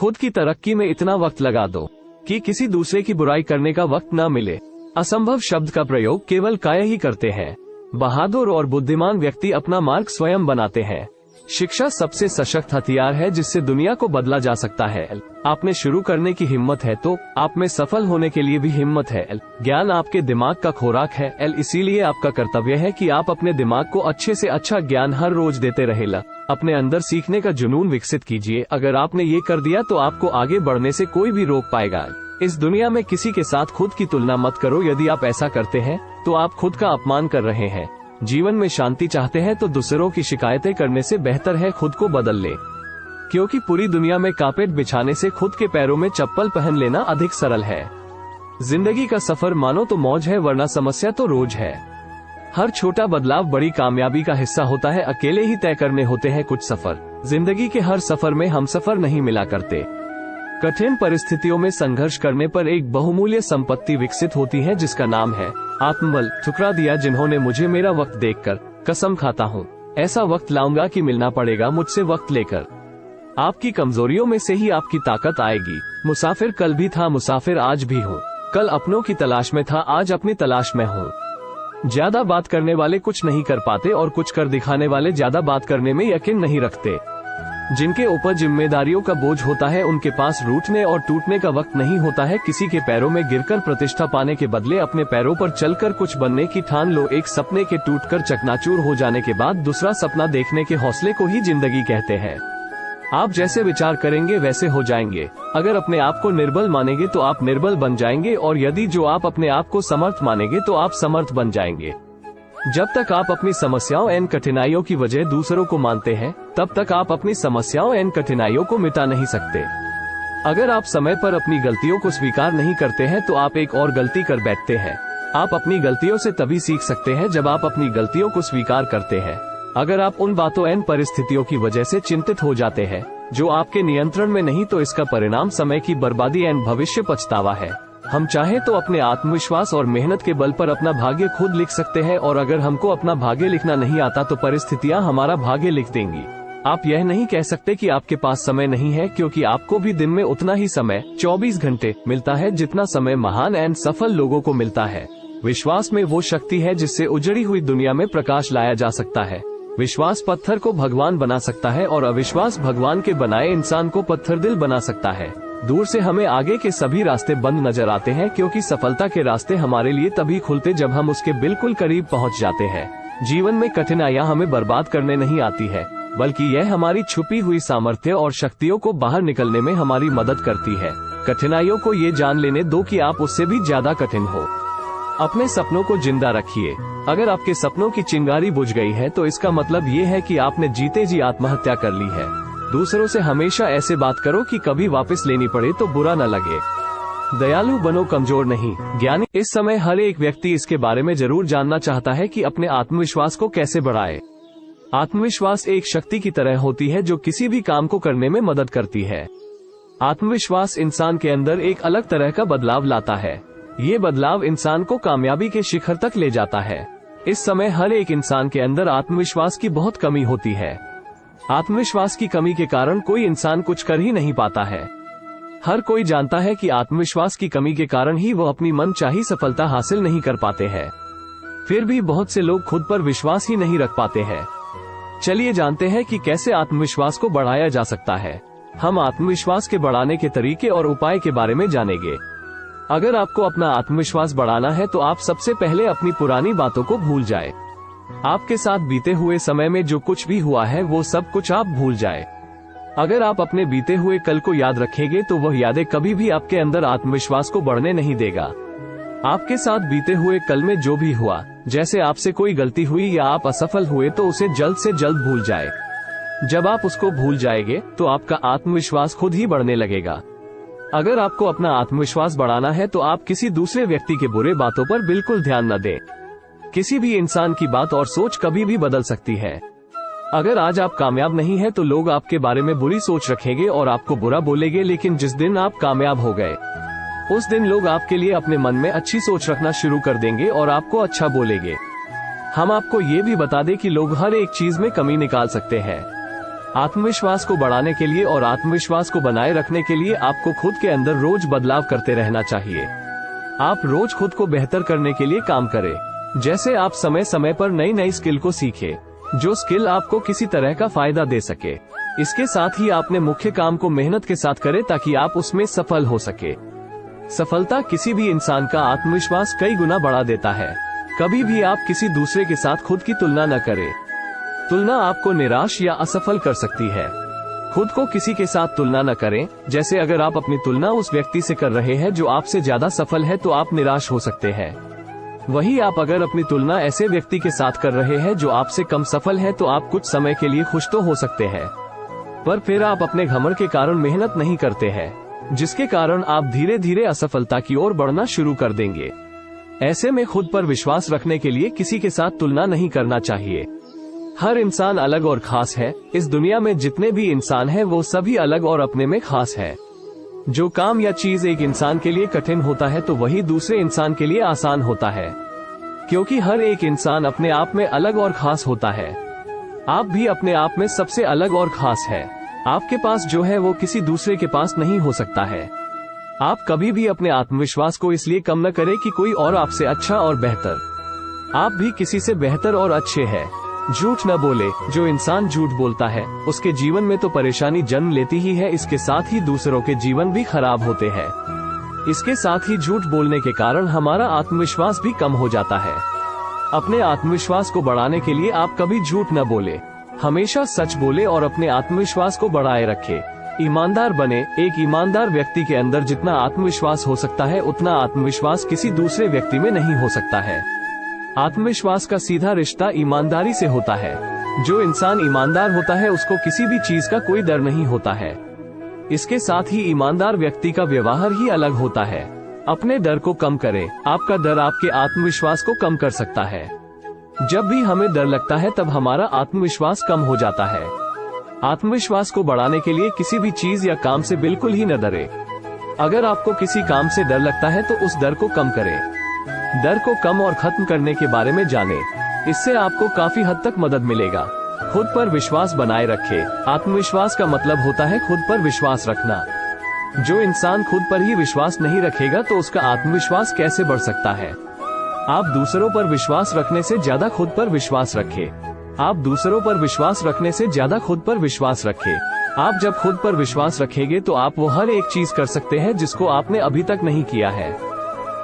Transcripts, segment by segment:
खुद की तरक्की में इतना वक्त लगा दो कि किसी दूसरे की बुराई करने का वक्त न मिले। असंभव शब्द का प्रयोग केवल काया ही करते हैं। बहादुर और बुद्धिमान व्यक्ति अपना मार्ग स्वयं बनाते हैं। शिक्षा सबसे सशक्त हथियार है जिससे दुनिया को बदला जा सकता है। आपने शुरू करने की हिम्मत है तो आप में सफल होने के लिए भी हिम्मत है। ज्ञान आपके दिमाग का खुराक है। इसीलिए आपका कर्तव्य है कि आप अपने दिमाग को अच्छे से अच्छा ज्ञान हर रोज देते रहे। अपने अंदर सीखने का जुनून विकसित कीजिए। अगर आपने ये कर दिया तो आपको आगे बढ़ने से कोई भी रोक पाएगा। इस दुनिया में किसी के साथ खुद की तुलना मत करो। यदि आप ऐसा करते हैं तो आप खुद का अपमान कर रहे हैं। जीवन में शांति चाहते हैं तो दूसरों की शिकायतें करने से बेहतर है खुद को बदल ले, क्योंकि पूरी दुनिया में कारपेट बिछाने से खुद के पैरों में चप्पल पहन लेना अधिक सरल है। जिंदगी का सफर मानो तो मौज है, वरना समस्या तो रोज है। हर छोटा बदलाव बड़ी कामयाबी का हिस्सा होता है। अकेले ही तय करने होते हैं कुछ सफर। जिंदगी के हर सफर में हम सफर नहीं मिला करते। कठिन परिस्थितियों में संघर्ष करने पर एक बहुमूल्य संपत्ति विकसित होती है जिसका नाम है आत्मबल। ठुकरा दिया जिन्होंने मुझे मेरा वक्त देखकर, कसम खाता हूँ ऐसा वक्त लाऊंगा कि मिलना पड़ेगा मुझसे वक्त लेकर। आपकी कमजोरियों में से ही आपकी ताकत आएगी। मुसाफिर कल भी था, मुसाफिर आज भी हूँ। कल अपनों की तलाश में था, आज अपनी तलाश में हूँ। ज्यादा बात करने वाले कुछ नहीं कर पाते और कुछ कर दिखाने वाले ज्यादा बात करने में यकीन नहीं रखते। जिनके ऊपर जिम्मेदारियों का बोझ होता है उनके पास रूठने और टूटने का वक्त नहीं होता है। किसी के पैरों में गिरकर प्रतिष्ठा पाने के बदले अपने पैरों पर चलकर कुछ बनने की ठान लो। एक सपने के टूटकर चकनाचूर हो जाने के बाद दूसरा सपना देखने के हौसले को ही जिंदगी कहते हैं। आप जैसे विचार करेंगे वैसे हो जाएंगे। अगर अपने आप को निर्बल मानेंगे तो आप निर्बल बन जाएंगे, और यदि जो आप अपने आप को समर्थ मानेंगे तो आप समर्थ बन जाएंगे। जब तक आप अपनी समस्याओं एवं कठिनाइयों की वजह दूसरों को मानते हैं, तब तक आप अपनी समस्याओं एवं कठिनाइयों को मिटा नहीं सकते। अगर आप समय पर अपनी गलतियों को स्वीकार नहीं करते हैं तो आप एक और गलती कर बैठते हैं। आप अपनी गलतियों से तभी सीख सकते हैं जब आप अपनी गलतियों को स्वीकार करते हैं। अगर आप उन बातों एवं परिस्थितियों की वजह से चिंतित हो जाते हैं जो आपके नियंत्रण में नहीं, तो इसका परिणाम समय की बर्बादी एवं भविष्य पछतावा है। हम चाहे तो अपने आत्मविश्वास और मेहनत के बल पर अपना भाग्य खुद लिख सकते हैं, और अगर हमको अपना भाग्य लिखना नहीं आता तो परिस्थितियां हमारा भाग्य लिख देंगी। आप यह नहीं कह सकते कि आपके पास समय नहीं है, क्योंकि आपको भी दिन में उतना ही समय 24 घंटे मिलता है जितना समय महान एवं सफल लोगों को मिलता है। विश्वास में वो शक्ति है जिससे उजड़ी हुई दुनिया में प्रकाश लाया जा सकता है। विश्वास पत्थर को भगवान बना सकता है और अविश्वास भगवान के बनाए इंसान को पत्थरदिल बना सकता है। दूर से हमें आगे के सभी रास्ते बंद नजर आते हैं, क्योंकि सफलता के रास्ते हमारे लिए तभी खुलते जब हम उसके बिल्कुल करीब पहुंच जाते हैं। जीवन में कठिनाइयां हमें बर्बाद करने नहीं आती है, बल्कि यह हमारी छुपी हुई सामर्थ्य और शक्तियों को बाहर निकलने में हमारी मदद करती है। कठिनाइयों को ये जान लेने दो कि आप उससे भी ज्यादा कठिन हो। अपने सपनों को जिंदा रखिए। अगर आपके सपनों की चिंगारी बुझ गई है तो इसका मतलब ये है कि आपने जीते जी आत्महत्या कर ली है। दूसरों से हमेशा ऐसे बात करो कि कभी वापस लेनी पड़े तो बुरा न लगे। दयालु बनो, कमजोर नहीं। ज्ञानी। इस समय हर एक व्यक्ति इसके बारे में जरूर जानना चाहता है कि अपने आत्मविश्वास को कैसे बढ़ाए। आत्मविश्वास एक शक्ति की तरह होती है जो किसी भी काम को करने में मदद करती है। आत्मविश्वास इंसान के अंदर एक अलग तरह का बदलाव लाता है। ये बदलाव इंसान को कामयाबी के शिखर तक ले जाता है। इस समय हर एक इंसान के अंदर आत्मविश्वास की बहुत कमी होती है। आत्मविश्वास की कमी के कारण कोई इंसान कुछ कर ही नहीं पाता है। हर कोई जानता है कि आत्मविश्वास की कमी के कारण ही वो अपनी मनचाही सफलता हासिल नहीं कर पाते हैं। फिर भी बहुत से लोग खुद पर विश्वास ही नहीं रख पाते हैं। चलिए जानते हैं कि कैसे आत्मविश्वास को बढ़ाया जा सकता है। हम आत्मविश्वास के बढ़ाने के तरीके और उपाय के बारे में जानेंगे। अगर आपको अपना आत्मविश्वास बढ़ाना है तो आप सबसे पहले अपनी पुरानी बातों को भूल जाए। आपके साथ बीते हुए समय में जो कुछ भी हुआ है वो सब कुछ आप भूल जाए। अगर आप अपने बीते हुए कल को याद रखेंगे तो वह यादें कभी भी आपके अंदर आत्मविश्वास को बढ़ने नहीं देगा। आपके साथ बीते हुए कल में जो भी हुआ, जैसे आपसे कोई गलती हुई या आप असफल हुए, तो उसे जल्द से जल्द भूल जाए। जब आप उसको भूल जाएंगे तो आपका आत्मविश्वास खुद ही बढ़ने लगेगा। अगर आपको अपना आत्मविश्वास बढ़ाना है तो आप किसी दूसरे व्यक्ति के बुरे बातों पर बिल्कुल ध्यान न दें। किसी भी इंसान की बात और सोच कभी भी बदल सकती है। अगर आज आप कामयाब नहीं हैं तो लोग आपके बारे में बुरी सोच रखेंगे और आपको बुरा बोलेंगे, लेकिन जिस दिन आप कामयाब हो गए उस दिन लोग आपके लिए अपने मन में अच्छी सोच रखना शुरू कर देंगे और आपको अच्छा बोलेंगे। हम आपको ये भी बता दें कि लोग हर एक चीज में कमी निकाल सकते हैं। आत्मविश्वास को बढ़ाने के लिए और आत्मविश्वास को बनाए रखने के लिए आपको खुद के अंदर रोज बदलाव करते रहना चाहिए। आप रोज खुद को बेहतर करने के लिए काम करें। जैसे आप समय समय पर नई नई स्किल को सीखें, जो स्किल आपको किसी तरह का फायदा दे सके। इसके साथ ही आपने मुख्य काम को मेहनत के साथ करें ताकि आप उसमें सफल हो सके। सफलता किसी भी इंसान का आत्मविश्वास कई गुना बढ़ा देता है। कभी भी आप किसी दूसरे के साथ खुद की तुलना न करें। तुलना आपको निराश या असफल कर सकती है। खुद को किसी के साथ तुलना न करें। जैसे अगर आप अपनी तुलना उस व्यक्ति से कर रहे हैं जो आपसे ज्यादा सफल है तो आप निराश हो सकते हैं। वही आप अगर अपनी तुलना ऐसे व्यक्ति के साथ कर रहे हैं जो आपसे कम सफल है तो आप कुछ समय के लिए खुश तो हो सकते हैं, पर फिर आप अपने घमंड के कारण मेहनत नहीं करते हैं, जिसके कारण आप धीरे धीरे असफलता की ओर बढ़ना शुरू कर देंगे। ऐसे में खुद पर विश्वास रखने के लिए किसी के साथ तुलना नहीं करना चाहिए। हर इंसान अलग और खास है। इस दुनिया में जितने भी इंसान हैं वो सभी अलग और अपने में खास है। जो काम या चीज एक इंसान के लिए कठिन होता है तो वही दूसरे इंसान के लिए आसान होता है, क्योंकि हर एक इंसान अपने आप में अलग और खास होता है। आप भी अपने आप में सबसे अलग और खास है। आपके पास जो है वो किसी दूसरे के पास नहीं हो सकता है। आप कभी भी अपने आत्मविश्वास को इसलिए कम न करें कि कोई और आपसे अच्छा और बेहतर। आप भी किसी से बेहतर और अच्छे हैं। झूठ न बोले। जो इंसान झूठ बोलता है उसके जीवन में तो परेशानी जन्म लेती ही है, इसके साथ ही दूसरों के जीवन भी खराब होते हैं। इसके साथ ही झूठ बोलने के कारण हमारा आत्मविश्वास भी कम हो जाता है। अपने आत्मविश्वास को बढ़ाने के लिए आप कभी झूठ न बोले, हमेशा सच बोले और अपने आत्मविश्वास को बढ़ाए रखे। ईमानदार बने। एक ईमानदार व्यक्ति के अंदर जितना आत्मविश्वास हो सकता है उतना आत्मविश्वास किसी दूसरे व्यक्ति में नहीं हो सकता है। आत्मविश्वास का सीधा रिश्ता ईमानदारी से होता है। जो इंसान ईमानदार होता है उसको किसी भी चीज का कोई डर नहीं होता है। इसके साथ ही ईमानदार व्यक्ति का व्यवहार ही अलग होता है। अपने डर को कम करें। आपका डर आपके आत्मविश्वास को कम कर सकता है। जब भी हमें डर लगता है तब हमारा आत्मविश्वास कम हो जाता है। आत्मविश्वास को बढ़ाने के लिए किसी भी चीज या काम से बिल्कुल ही न डरे। अगर आपको किसी काम से डर लगता है तो उस डर को कम करें। डर को कम और खत्म करने के बारे में जानें। इससे आपको काफी हद तक मदद मिलेगा। खुद पर विश्वास बनाए रखें। आत्मविश्वास का मतलब होता है खुद पर विश्वास रखना। जो इंसान खुद पर ही विश्वास नहीं रखेगा तो उसका आत्मविश्वास कैसे बढ़ सकता है। आप दूसरों पर विश्वास रखने से ज्यादा खुद पर विश्वास रखें। आप दूसरों पर विश्वास रखने से ज्यादा खुद पर विश्वास रखें। आप जब खुद पर विश्वास रखेंगे तो आप वो हर एक चीज कर सकते हैं जिसको आपने अभी तक नहीं किया है।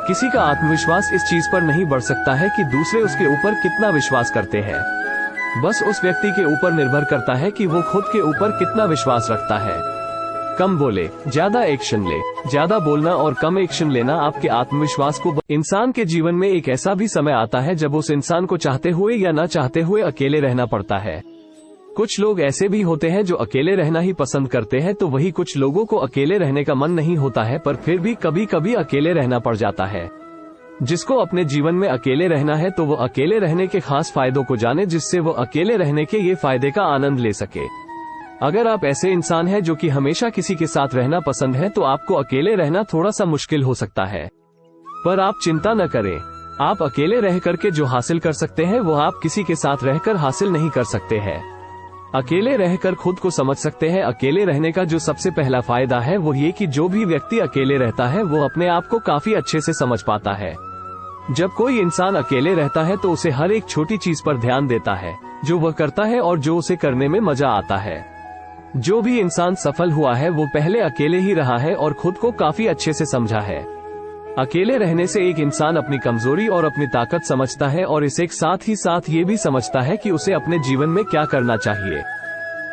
किसी का आत्मविश्वास इस चीज पर नहीं बढ़ सकता है कि दूसरे उसके ऊपर कितना विश्वास करते हैं। बस उस व्यक्ति के ऊपर निर्भर करता है कि वो खुद के ऊपर कितना विश्वास रखता है। कम बोले, ज्यादा एक्शन ले। ज्यादा बोलना और कम एक्शन लेना आपके आत्मविश्वास को। इंसान के जीवन में एक ऐसा भी समय आता है जब उस इंसान को चाहते हुए या न चाहते हुए अकेले रहना पड़ता है। कुछ लोग ऐसे भी होते हैं जो अकेले रहना ही पसंद करते हैं, तो वही कुछ लोगों को अकेले रहने का मन नहीं होता है, पर फिर भी कभी कभी अकेले रहना पड़ जाता है। जिसको अपने जीवन में अकेले रहना है तो वो अकेले रहने के खास फायदों को जाने, जिससे वो अकेले रहने के ये फायदे का आनंद ले सके। अगर आप ऐसे इंसान हैं जो कि हमेशा किसी के साथ रहना पसंद है तो आपको अकेले रहना थोड़ा सा मुश्किल हो सकता है, पर आप चिंता न करें। आप अकेले रह करके जो हासिल कर सकते हैं वो आप किसी के साथ रहकर हासिल नहीं कर सकते हैं। अकेले रहकर खुद को समझ सकते हैं। अकेले रहने का जो सबसे पहला फायदा है वो ये कि जो भी व्यक्ति अकेले रहता है वो अपने आप को काफी अच्छे से समझ पाता है। जब कोई इंसान अकेले रहता है तो उसे हर एक छोटी चीज पर ध्यान देता है जो वह करता है और जो उसे करने में मजा आता है। जो भी इंसान सफल हुआ है वो पहले अकेले ही रहा है और खुद को काफी अच्छे से समझा है। अकेले रहने से एक इंसान अपनी कमजोरी और अपनी ताकत समझता है और इसे साथ ही साथ ये भी समझता है कि उसे अपने जीवन में क्या करना चाहिए।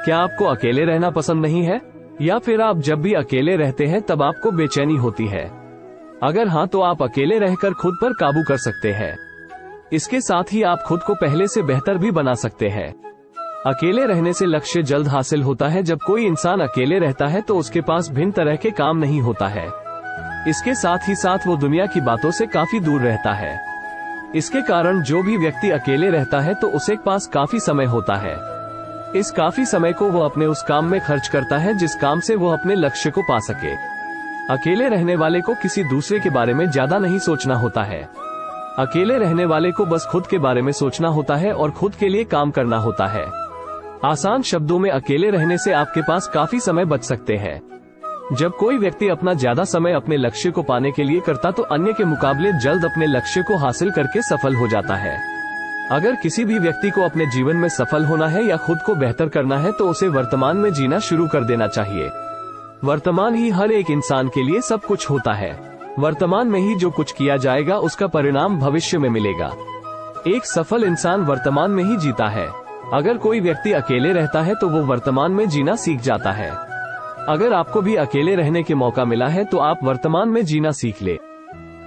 क्या आपको अकेले रहना पसंद नहीं है, या फिर आप जब भी अकेले रहते हैं तब आपको बेचैनी होती है? अगर हाँ तो आप अकेले रहकर खुद पर काबू कर सकते हैं। इसके साथ ही आप खुद को पहले से बेहतर भी बना सकते हैं। अकेले रहने से लक्ष्य जल्द हासिल होता है। जब कोई इंसान अकेले रहता है तो उसके पास भिन्न तरह के काम नहीं होता है। इसके साथ ही साथ वो दुनिया की बातों से काफी दूर रहता है। इसके कारण जो भी व्यक्ति अकेले रहता है तो उसे पास काफी समय होता है। इस काफी समय को वो अपने उस काम में खर्च करता है जिस काम से वो अपने लक्ष्य को पा सके। अकेले रहने वाले को किसी दूसरे के बारे में ज्यादा नहीं सोचना होता है। अकेले रहने वाले को बस खुद के बारे में सोचना होता है और खुद के लिए काम करना होता है। आसान शब्दों में अकेले रहने से आपके पास काफी समय बच सकते हैं। जब कोई व्यक्ति अपना ज्यादा समय अपने लक्ष्य को पाने के लिए करता तो अन्य के मुकाबले जल्द अपने लक्ष्य को हासिल करके सफल हो जाता है। अगर किसी भी व्यक्ति को अपने जीवन में सफल होना है या खुद को बेहतर करना है तो उसे वर्तमान में जीना शुरू कर देना चाहिए। वर्तमान ही हर एक इंसान के लिए सब कुछ होता है। वर्तमान में ही जो कुछ किया जाएगा उसका परिणाम भविष्य में मिलेगा। एक सफल इंसान वर्तमान में ही जीता है। अगर कोई व्यक्ति अकेले रहता है तो वो वर्तमान में जीना सीख जाता है। अगर आपको भी अकेले रहने के मौका मिला है तो आप वर्तमान में जीना सीख ले।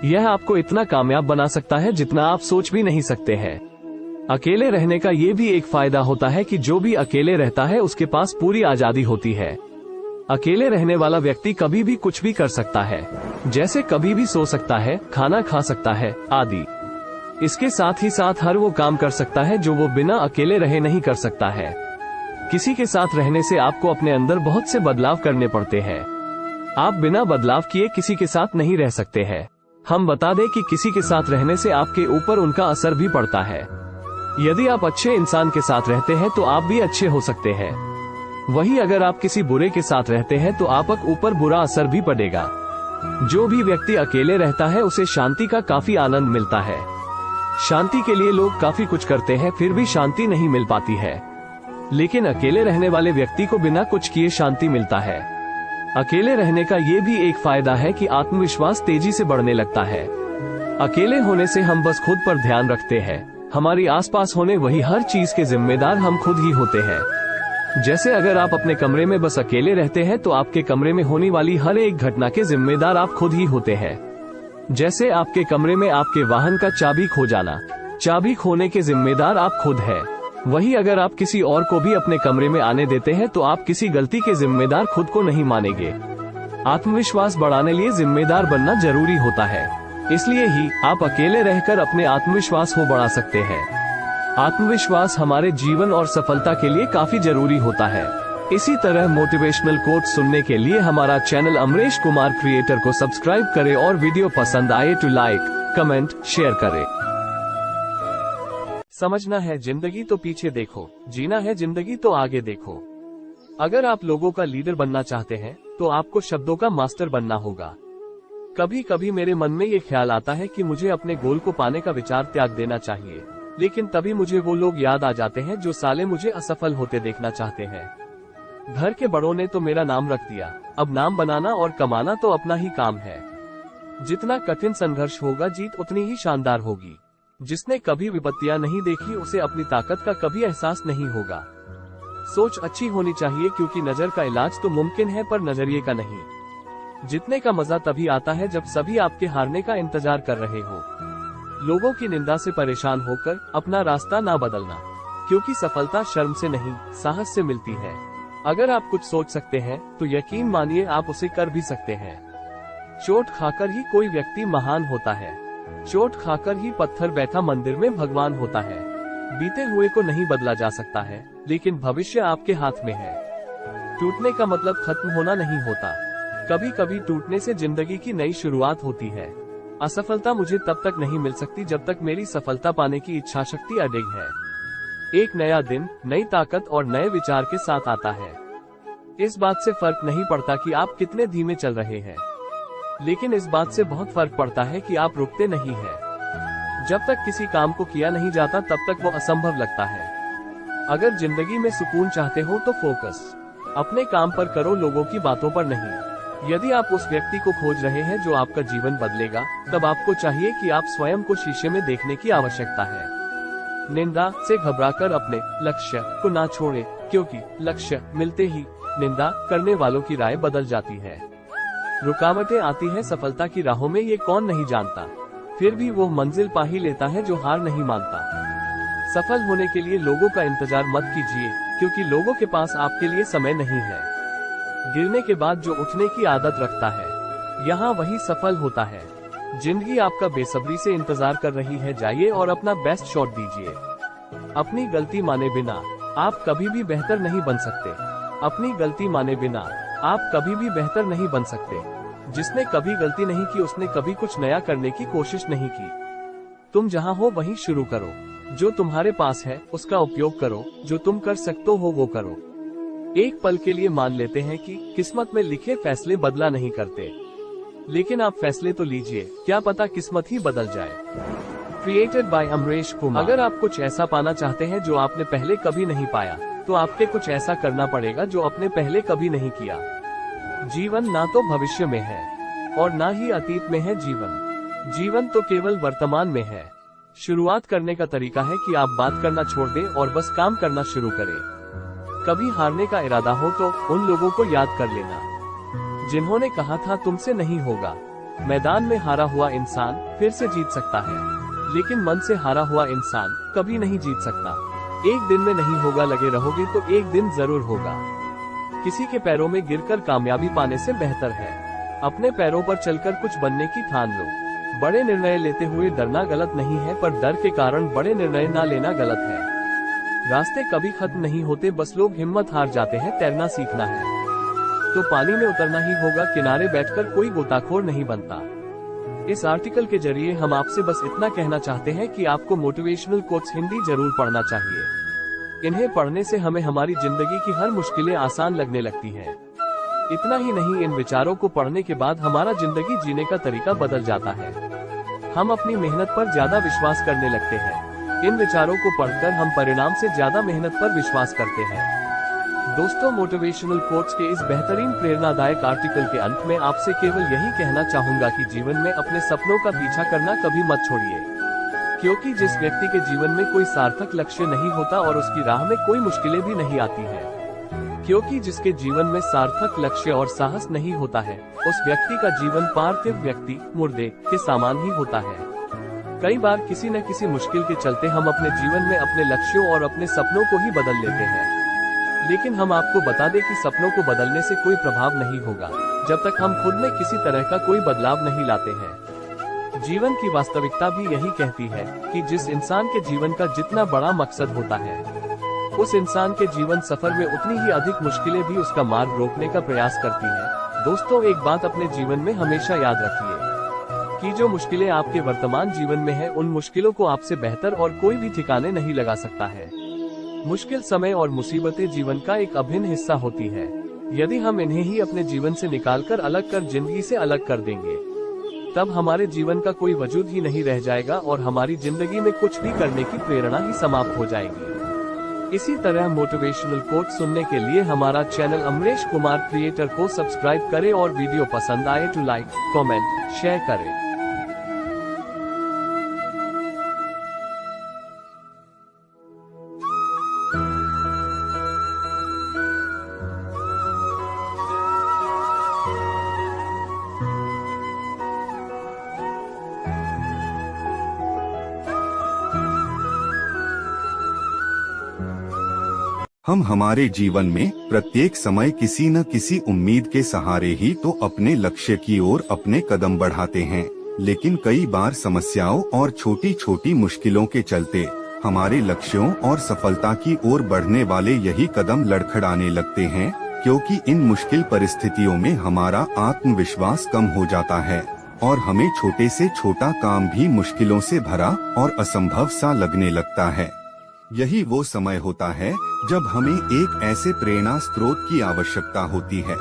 यह आपको इतना कामयाब बना सकता है जितना आप सोच भी नहीं सकते हैं। अकेले रहने का ये भी एक फायदा होता है कि जो भी अकेले रहता है उसके पास पूरी आजादी होती है। अकेले रहने वाला व्यक्ति कभी भी कुछ भी कर सकता है, जैसे कभी भी सो सकता है, खाना खा सकता है आदि। इसके साथ ही साथ हर वो काम कर सकता है जो वो बिना अकेले रहे नहीं कर सकता है। किसी के साथ रहने से आपको अपने अंदर बहुत से बदलाव करने पड़ते हैं। आप बिना बदलाव किए किसी के साथ नहीं रह सकते हैं। हम बता दें कि किसी के साथ रहने से आपके ऊपर उनका असर भी पड़ता है। यदि आप अच्छे इंसान के साथ रहते हैं तो आप भी अच्छे हो सकते हैं। वही अगर आप किसी बुरे के साथ रहते हैं तो आपक ऊपर बुरा असर भी पड़ेगा। जो भी व्यक्ति अकेले रहता है उसे शांति का काफी आनंद मिलता है। शांति के लिए लोग काफी कुछ करते हैं फिर भी शांति नहीं मिल पाती है, लेकिन अकेले रहने वाले व्यक्ति को बिना कुछ किए शांति मिलता है। अकेले रहने का ये भी एक फायदा है कि आत्मविश्वास तेजी से बढ़ने लगता है। अकेले होने से हम बस खुद पर ध्यान रखते हैं। हमारी आसपास होने वही हर चीज के जिम्मेदार हम खुद ही होते हैं। जैसे अगर आप अपने कमरे में बस अकेले रहते हैं तो आपके कमरे में होने वाली हर एक घटना के जिम्मेदार आप खुद ही होते हैं। जैसे आपके कमरे में आपके वाहन का चाबी खो जाना, चाबी खोने के जिम्मेदार आप खुद हैं। वही अगर आप किसी और को भी अपने कमरे में आने देते हैं तो आप किसी गलती के जिम्मेदार खुद को नहीं मानेंगे। आत्मविश्वास बढ़ाने लिए जिम्मेदार बनना जरूरी होता है, इसलिए ही आप अकेले रहकर अपने आत्मविश्वास को बढ़ा सकते हैं। आत्मविश्वास हमारे जीवन और सफलता के लिए काफी जरूरी होता है। इसी तरह मोटिवेशनल कोट सुनने के लिए हमारा चैनल अमरेश कुमार क्रिएटर को सब्सक्राइब करें और वीडियो पसंद आए तो लाइक, कमेंट, शेयर करें। समझना है जिंदगी तो पीछे देखो, जीना है जिंदगी तो आगे देखो। अगर आप लोगों का लीडर बनना चाहते हैं तो आपको शब्दों का मास्टर बनना होगा। कभी कभी मेरे मन में ये ख्याल आता है कि मुझे अपने गोल को पाने का विचार त्याग देना चाहिए, लेकिन तभी मुझे वो लोग याद आ जाते हैं जो साले मुझे असफल होते देखना चाहते हैं। घर के बड़ों ने तो मेरा नाम रख दिया, अब नाम बनाना और कमाना तो अपना ही काम है। जितना कठिन संघर्ष होगा जीत उतनी ही शानदार होगी। जिसने कभी विपत्तियां नहीं देखी उसे अपनी ताकत का कभी एहसास नहीं होगा। सोच अच्छी होनी चाहिए क्योंकि नजर का इलाज तो मुमकिन है पर नजरिए का नहीं। जीतने का मजा तभी आता है जब सभी आपके हारने का इंतजार कर रहे हो। लोगों की निंदा से परेशान होकर अपना रास्ता ना बदलना, क्योंकि सफलता शर्म से नहीं साहस से मिलती है। अगर आप कुछ सोच सकते हैं तो यकीन मानिए आप उसे कर भी सकते हैं। चोट खाकर ही कोई व्यक्ति महान होता है, चोट खाकर ही पत्थर बैठा मंदिर में भगवान होता है। बीते हुए को नहीं बदला जा सकता है, लेकिन भविष्य आपके हाथ में है। टूटने का मतलब खत्म होना नहीं होता, कभी कभी टूटने से जिंदगी की नई शुरुआत होती है। असफलता मुझे तब तक नहीं मिल सकती जब तक मेरी सफलता पाने की इच्छा शक्ति अडिग है। एक नया दिन नई ताकत और नए विचार के साथ आता है। इस बात से फर्क नहीं पड़ता कि आप कितने धीमे चल रहे हैं, लेकिन इस बात से बहुत फर्क पड़ता है कि आप रुकते नहीं हैं। जब तक किसी काम को किया नहीं जाता तब तक वो असंभव लगता है। अगर जिंदगी में सुकून चाहते हो तो फोकस अपने काम पर करो, लोगों की बातों पर नहीं। यदि आप उस व्यक्ति को खोज रहे हैं जो आपका जीवन बदलेगा, तब आपको चाहिए कि आप स्वयं को शीशे में देखने की आवश्यकता है। निंदा से घबराकर अपने लक्ष्य को ना छोड़े, क्योंकि लक्ष्य मिलते ही निंदा करने वालों की राय बदल जाती है। रुकावटें आती है सफलता की राहों में, ये कौन नहीं जानता, फिर भी वो मंजिल पा ही लेता है जो हार नहीं मानता। सफल होने के लिए लोगों का इंतजार मत कीजिए, क्योंकि लोगों के पास आपके लिए समय नहीं है। गिरने के बाद जो उठने की आदत रखता है, यहाँ वही सफल होता है। जिंदगी आपका बेसब्री से इंतजार कर रही है, जाइए और अपना बेस्ट शॉट दीजिए। अपनी गलती माने बिना आप कभी भी बेहतर नहीं बन सकते। अपनी गलती माने बिना आप कभी भी बेहतर नहीं बन सकते। जिसने कभी गलती नहीं की उसने कभी कुछ नया करने की कोशिश नहीं की। तुम जहाँ हो वहीं शुरू करो। जो तुम्हारे पास है उसका उपयोग करो, जो तुम कर सकते हो वो करो। एक पल के लिए मान लेते हैं कि किस्मत में लिखे फैसले बदला नहीं करते, लेकिन आप फैसले तो लीजिए, क्या पता किस्मत ही बदल जाए। Created by Amrish Kumar. अगर आप कुछ ऐसा पाना चाहते हैं जो आपने पहले कभी नहीं पाया, तो आपके कुछ ऐसा करना पड़ेगा जो आपने पहले कभी नहीं किया। जीवन ना तो भविष्य में है और ना ही अतीत में है। जीवन तो केवल वर्तमान में है। शुरुआत करने का तरीका है कि आप बात करना छोड़ दें और बस काम करना शुरू करें। कभी हारने का इरादा हो तो उन लोगों को याद कर लेना जिन्होंने कहा था तुमसे नहीं होगा। मैदान में हारा हुआ इंसान फिर से जीत सकता है, लेकिन मन से हारा हुआ इंसान कभी नहीं जीत सकता। एक दिन में नहीं होगा, लगे रहोगे तो एक दिन जरूर होगा। किसी के पैरों में गिरकर कामयाबी पाने से बेहतर है अपने पैरों पर चलकर कुछ बनने की ठान लो। बड़े निर्णय लेते हुए डरना गलत नहीं है, पर डर के कारण बड़े निर्णय ना लेना गलत है। रास्ते कभी खत्म नहीं होते, बस लोग हिम्मत हार जाते हैं। तैरना सीखना है तो पानी में उतरना ही होगा, किनारे बैठकर कोई गोताखोर नहीं बनता। इस आर्टिकल के जरिए हम आपसे बस इतना कहना चाहते हैं कि आपको मोटिवेशनल कोट्स हिंदी जरूर पढ़ना चाहिए। इन्हें पढ़ने से हमें हमारी जिंदगी की हर मुश्किलें आसान लगने लगती हैं। इतना ही नहीं, इन विचारों को पढ़ने के बाद हमारा जिंदगी जीने का तरीका बदल जाता है। हम अपनी मेहनत पर ज्यादा विश्वास करने लगते हैं। इन विचारों को पढ़कर हम परिणाम से ज्यादा मेहनत पर विश्वास करते हैं। दोस्तों, मोटिवेशनल कोट्स के इस बेहतरीन प्रेरणादायक आर्टिकल के अंत में आपसे केवल यही कहना चाहूंगा कि जीवन में अपने सपनों का पीछा करना कभी मत छोड़िए, क्योंकि जिस व्यक्ति के जीवन में कोई सार्थक लक्ष्य नहीं होता और उसकी राह में कोई मुश्किलें भी नहीं आती है, क्योंकि जिसके जीवन में सार्थक लक्ष्य और साहस नहीं होता है, उस व्यक्ति का जीवन पार्थिव व्यक्ति मुर्दे के समान ही होता है। कई बार किसी न किसी मुश्किल के चलते हम अपने जीवन में अपने लक्ष्यों और अपने सपनों को ही बदल लेते हैं, लेकिन हम आपको बता दें कि सपनों को बदलने से कोई प्रभाव नहीं होगा जब तक हम खुद में किसी तरह का कोई बदलाव नहीं लाते हैं। जीवन की वास्तविकता भी यही कहती है कि जिस इंसान के जीवन का जितना बड़ा मकसद होता है, उस इंसान के जीवन सफर में उतनी ही अधिक मुश्किलें भी उसका मार्ग रोकने का प्रयास करती हैं। दोस्तों, एक बात अपने जीवन में हमेशा याद रखिए कि जो मुश्किलें आपके वर्तमान जीवन में है, उन मुश्किलों को आपसे बेहतर और कोई भी ठिकाने नहीं लगा सकता है। मुश्किल समय और मुसीबतें जीवन का एक अभिन्न हिस्सा होती है। यदि हम इन्हें ही अपने जीवन से निकालकर अलग कर जिंदगी से अलग कर देंगे, तब हमारे जीवन का कोई वजूद ही नहीं रह जाएगा और हमारी जिंदगी में कुछ भी करने की प्रेरणा ही समाप्त हो जाएगी। इसी तरह मोटिवेशनल कोट सुनने के लिए हमारा चैनल अमरीश कुमार क्रिएटर को सब्सक्राइब करें और वीडियो पसंद आए तो लाइक, कमेंट, शेयर करें। हम हमारे जीवन में प्रत्येक समय किसी न किसी उम्मीद के सहारे ही तो अपने लक्ष्य की ओर अपने कदम बढ़ाते हैं, लेकिन कई बार समस्याओं और छोटी छोटी मुश्किलों के चलते हमारे लक्ष्यों और सफलता की ओर बढ़ने वाले यही कदम लड़खड़ाने लगते हैं, क्योंकि इन मुश्किल परिस्थितियों में हमारा आत्मविश्वास कम हो जाता है और हमें छोटे से छोटा काम भी मुश्किलों से भरा और असंभव सा लगने लगता है। यही वो समय होता है जब हमें एक ऐसे प्रेरणा स्रोत की आवश्यकता होती है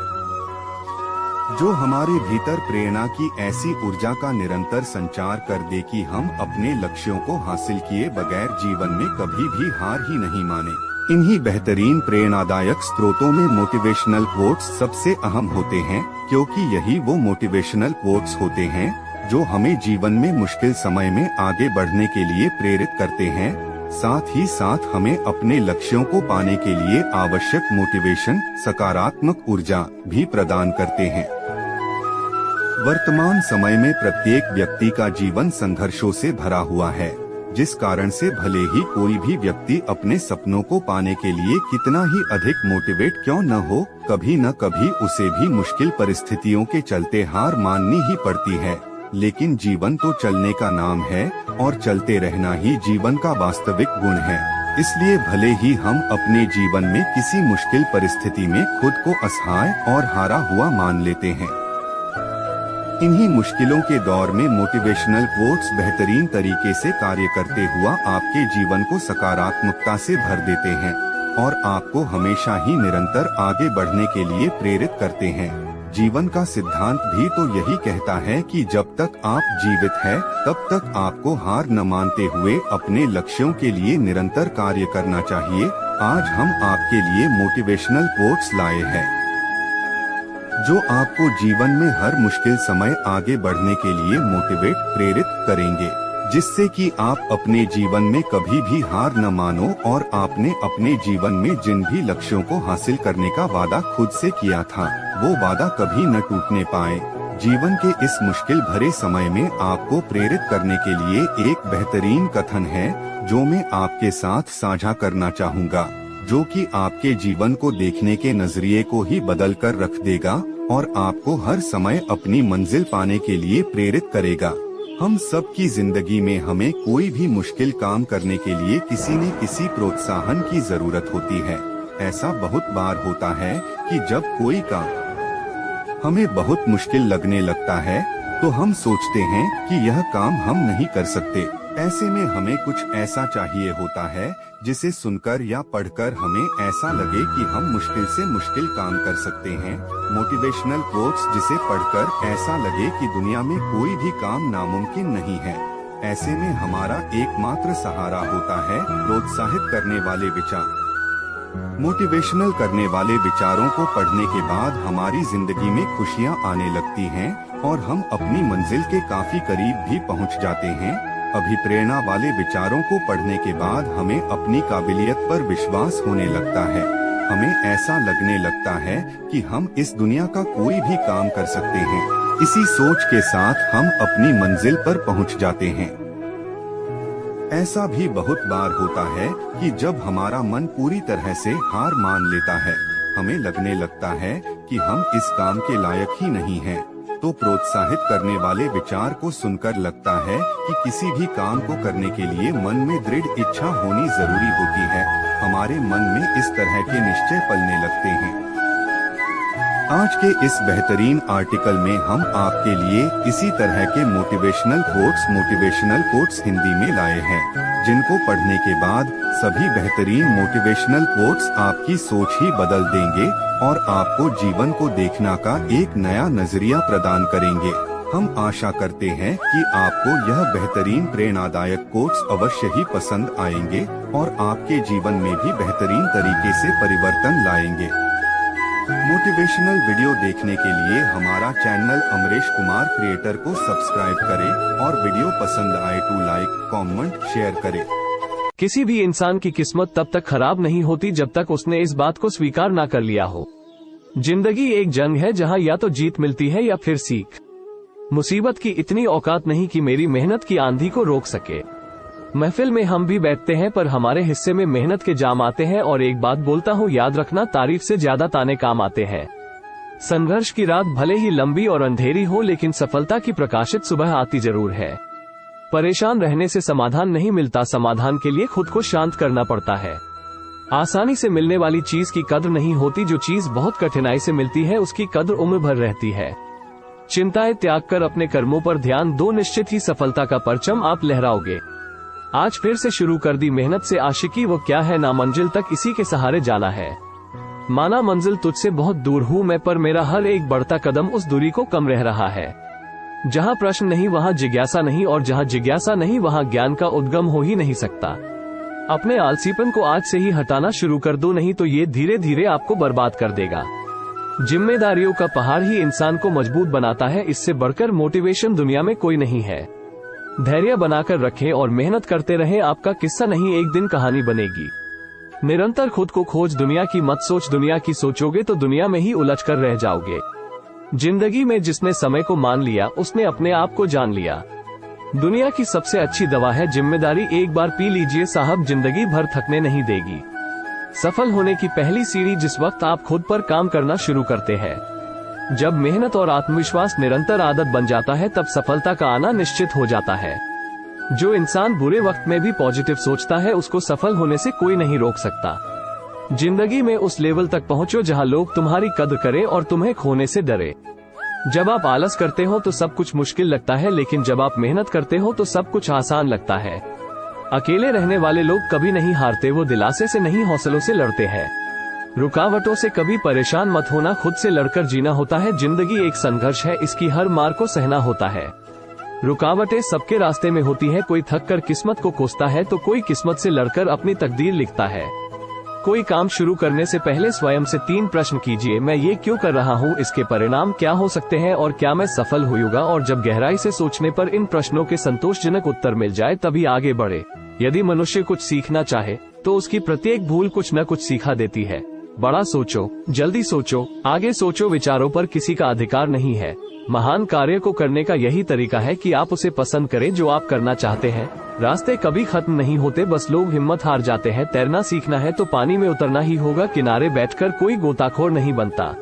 जो हमारे भीतर प्रेरणा की ऐसी ऊर्जा का निरंतर संचार कर दे कि हम अपने लक्ष्यों को हासिल किए बगैर जीवन में कभी भी हार ही नहीं माने। इन्हीं बेहतरीन प्रेरणादायक स्रोतों में मोटिवेशनल कोट्स सबसे अहम होते हैं, क्योंकि यही वो मोटिवेशनल कोट्स होते हैं जो हमें जीवन में मुश्किल समय में आगे बढ़ने के लिए प्रेरित करते हैं, साथ ही साथ हमें अपने लक्ष्यों को पाने के लिए आवश्यक मोटिवेशन, सकारात्मक ऊर्जा भी प्रदान करते हैं। वर्तमान समय में प्रत्येक व्यक्ति का जीवन संघर्षों से भरा हुआ है, जिस कारण से भले ही कोई भी व्यक्ति अपने सपनों को पाने के लिए कितना ही अधिक मोटिवेट क्यों न हो, कभी न कभी उसे भी मुश्किल परिस्थितियों के चलते हार माननी ही पड़ती है। लेकिन जीवन तो चलने का नाम है और चलते रहना ही जीवन का वास्तविक गुण है। इसलिए भले ही हम अपने जीवन में किसी मुश्किल परिस्थिति में खुद को असहाय और हारा हुआ मान लेते हैं, इन्हीं मुश्किलों के दौर में मोटिवेशनल कोट्स बेहतरीन तरीके से कार्य करते हुआ आपके जीवन को सकारात्मकता से भर देते हैं और आपको हमेशा ही निरंतर आगे बढ़ने के लिए प्रेरित करते हैं। जीवन का सिद्धांत भी तो यही कहता है कि जब तक आप जीवित हैं, तब तक आपको हार न मानते हुए अपने लक्ष्यों के लिए निरंतर कार्य करना चाहिए। आज हम आपके लिए मोटिवेशनल कोट्स लाए हैं जो आपको जीवन में हर मुश्किल समय आगे बढ़ने के लिए मोटिवेट प्रेरित करेंगे, जिससे कि आप अपने जीवन में कभी भी हार न मानो और आपने अपने जीवन में जिन भी लक्ष्यों को हासिल करने का वादा खुद से किया था, वो वादा कभी न टूटने पाए। जीवन के इस मुश्किल भरे समय में आपको प्रेरित करने के लिए एक बेहतरीन कथन है जो मैं आपके साथ साझा करना चाहूँगा, जो कि आपके जीवन को देखने के नजरिए को ही बदल कर रख देगा और आपको हर समय अपनी मंजिल पाने के लिए प्रेरित करेगा। हम सब की जिंदगी में हमें कोई भी मुश्किल काम करने के लिए किसी न किसी प्रोत्साहन की जरूरत होती है। ऐसा बहुत बार होता है कि जब कोई काम हमें बहुत मुश्किल लगने लगता है तो हम सोचते हैं कि यह काम हम नहीं कर सकते। ऐसे में हमें कुछ ऐसा चाहिए होता है जिसे सुनकर या पढ़कर हमें ऐसा लगे कि हम मुश्किल से मुश्किल काम कर सकते हैं। मोटिवेशनल कोट्स जिसे पढ़कर ऐसा लगे कि दुनिया में कोई भी काम नामुमकिन नहीं है। ऐसे में हमारा एकमात्र सहारा होता है प्रोत्साहित करने वाले विचार। मोटिवेशनल करने वाले विचारों को पढ़ने के बाद हमारी जिंदगी में खुशियाँ आने लगती हैं और हम अपनी मंजिल के काफी करीब भी पहुँच जाते हैं। अभिप्रेरणा वाले विचारों को पढ़ने के बाद हमें अपनी काबिलियत पर विश्वास होने लगता है। हमें ऐसा लगने लगता है कि हम इस दुनिया का कोई भी काम कर सकते हैं। इसी सोच के साथ हम अपनी मंजिल पर पहुंच जाते हैं। ऐसा भी बहुत बार होता है कि जब हमारा मन पूरी तरह से हार मान लेता है, हमें लगने लगता है कि हम इस काम के लायक ही नहीं हैं, तो प्रोत्साहित करने वाले विचार को सुनकर लगता है कि किसी भी काम को करने के लिए मन में दृढ़ इच्छा होनी जरूरी होती है। हमारे मन में इस तरह के निश्चय पलने लगते हैं। आज के इस बेहतरीन आर्टिकल में हम आपके लिए इसी तरह के मोटिवेशनल कोट्स हिंदी में लाए हैं, जिनको पढ़ने के बाद सभी बेहतरीन मोटिवेशनल कोट्स आपकी सोच ही बदल देंगे और आपको जीवन को देखने का एक नया नजरिया प्रदान करेंगे। हम आशा करते हैं कि आपको यह बेहतरीन प्रेरणादायक कोट्स अवश्य ही पसंद आएंगे और आपके जीवन में भी बेहतरीन तरीके से परिवर्तन लाएंगे। मोटिवेशनल वीडियो देखने के लिए हमारा चैनल अमरेश कुमार क्रिएटर को सब्सक्राइब करें और वीडियो पसंद आए तो लाइक, कमेंट, शेयर करें। किसी भी इंसान की किस्मत तब तक खराब नहीं होती जब तक उसने इस बात को स्वीकार ना कर लिया हो। जिंदगी एक जंग है जहां या तो जीत मिलती है या फिर सीख। मुसीबत की इतनी औकात नहीं कि मेरी मेहनत की आंधी को रोक सके। महफिल में हम भी बैठते हैं पर हमारे हिस्से में मेहनत के जाम आते हैं और एक बात बोलता हूँ, याद रखना, तारीफ से ज्यादा ताने काम आते हैं। संघर्ष की रात भले ही लंबी और अंधेरी हो, लेकिन सफलता की प्रकाशित सुबह आती जरूर है। परेशान रहने से समाधान नहीं मिलता, समाधान के लिए खुद को शांत करना पड़ता है। आसानी से मिलने वाली चीज की कद्र नहीं होती, जो चीज बहुत कठिनाई से मिलती है उसकी कद्र उम्र भर रहती है। चिंताएं त्याग कर अपने कर्मों पर ध्यान दो, निश्चित ही सफलता का परचम आप लहराओगे। आज फिर से शुरू कर दी मेहनत से आशिकी, वो क्या है ना मंजिल तक इसी के सहारे जाना है। माना मंजिल तुझसे बहुत दूर हूँ मैं, पर मेरा हर एक बढ़ता कदम उस दूरी को कम रह रहा है। जहाँ प्रश्न नहीं वहाँ जिज्ञासा नहीं, और जहाँ जिज्ञासा नहीं वहाँ ज्ञान का उद्गम हो ही नहीं सकता। अपने आलसीपन को आज से ही हटाना शुरू कर दो, नहीं तो ये धीरे धीरे आपको बर्बाद कर देगा। जिम्मेदारियों का पहाड़ ही इंसान को मजबूत बनाता है, इससे बढ़कर मोटिवेशन दुनिया में कोई नहीं है। धैर्य बनाकर रखें और मेहनत करते रहें, आपका किस्सा नहीं एक दिन कहानी बनेगी। निरंतर खुद को खोज, दुनिया की मत सोच, दुनिया की सोचोगे तो दुनिया में ही उलझ कर रह जाओगे। जिंदगी में जिसने समय को मान लिया उसने अपने आप को जान लिया। दुनिया की सबसे अच्छी दवा है जिम्मेदारी, एक बार पी लीजिए साहब, जिंदगी भर थकने नहीं देगी। सफल होने की पहली सीढ़ी जिस वक्त आप खुद पर काम करना शुरू करते हैं। जब मेहनत और आत्मविश्वास निरंतर आदत बन जाता है तब सफलता का आना निश्चित हो जाता है। जो इंसान बुरे वक्त में भी पॉजिटिव सोचता है उसको सफल होने से कोई नहीं रोक सकता। जिंदगी में उस लेवल तक पहुंचो जहां लोग तुम्हारी कद्र करें और तुम्हें खोने से डरे। जब आप आलस करते हो तो सब कुछ मुश्किल लगता है, लेकिन जब आप मेहनत करते हो तो सब कुछ आसान लगता है। अकेले रहने वाले लोग कभी नहीं हारते, वो दिलासे से नहीं हौसलों से लड़ते हैं। रुकावटों से कभी परेशान मत होना, खुद से लड़कर जीना होता है। जिंदगी एक संघर्ष है, इसकी हर मार को सहना होता है। रुकावटें सबके रास्ते में होती है, कोई थक कर किस्मत को कोसता है तो कोई किस्मत से लड़कर अपनी तकदीर लिखता है। कोई काम शुरू करने से पहले स्वयं से 3 प्रश्न कीजिए, मैं ये क्यों कर रहा हूँ, इसके परिणाम क्या हो सकते हैं और क्या मैं सफल होऊंगा। और जब गहराई से सोचने पर इन प्रश्नों के संतोषजनक उत्तर मिल जाए तभी आगे बढ़े। यदि मनुष्य कुछ सीखना चाहे तो उसकी प्रत्येक भूल कुछ न कुछ सिखा देती है। बड़ा सोचो, जल्दी सोचो, आगे सोचो, विचारों पर किसी का अधिकार नहीं है। महान कार्य को करने का यही तरीका है कि आप उसे पसंद करें जो आप करना चाहते हैं। रास्ते कभी खत्म नहीं होते, बस लोग हिम्मत हार जाते हैं। तैरना सीखना है तो पानी में उतरना ही होगा, किनारे बैठकर कोई गोताखोर नहीं बनता।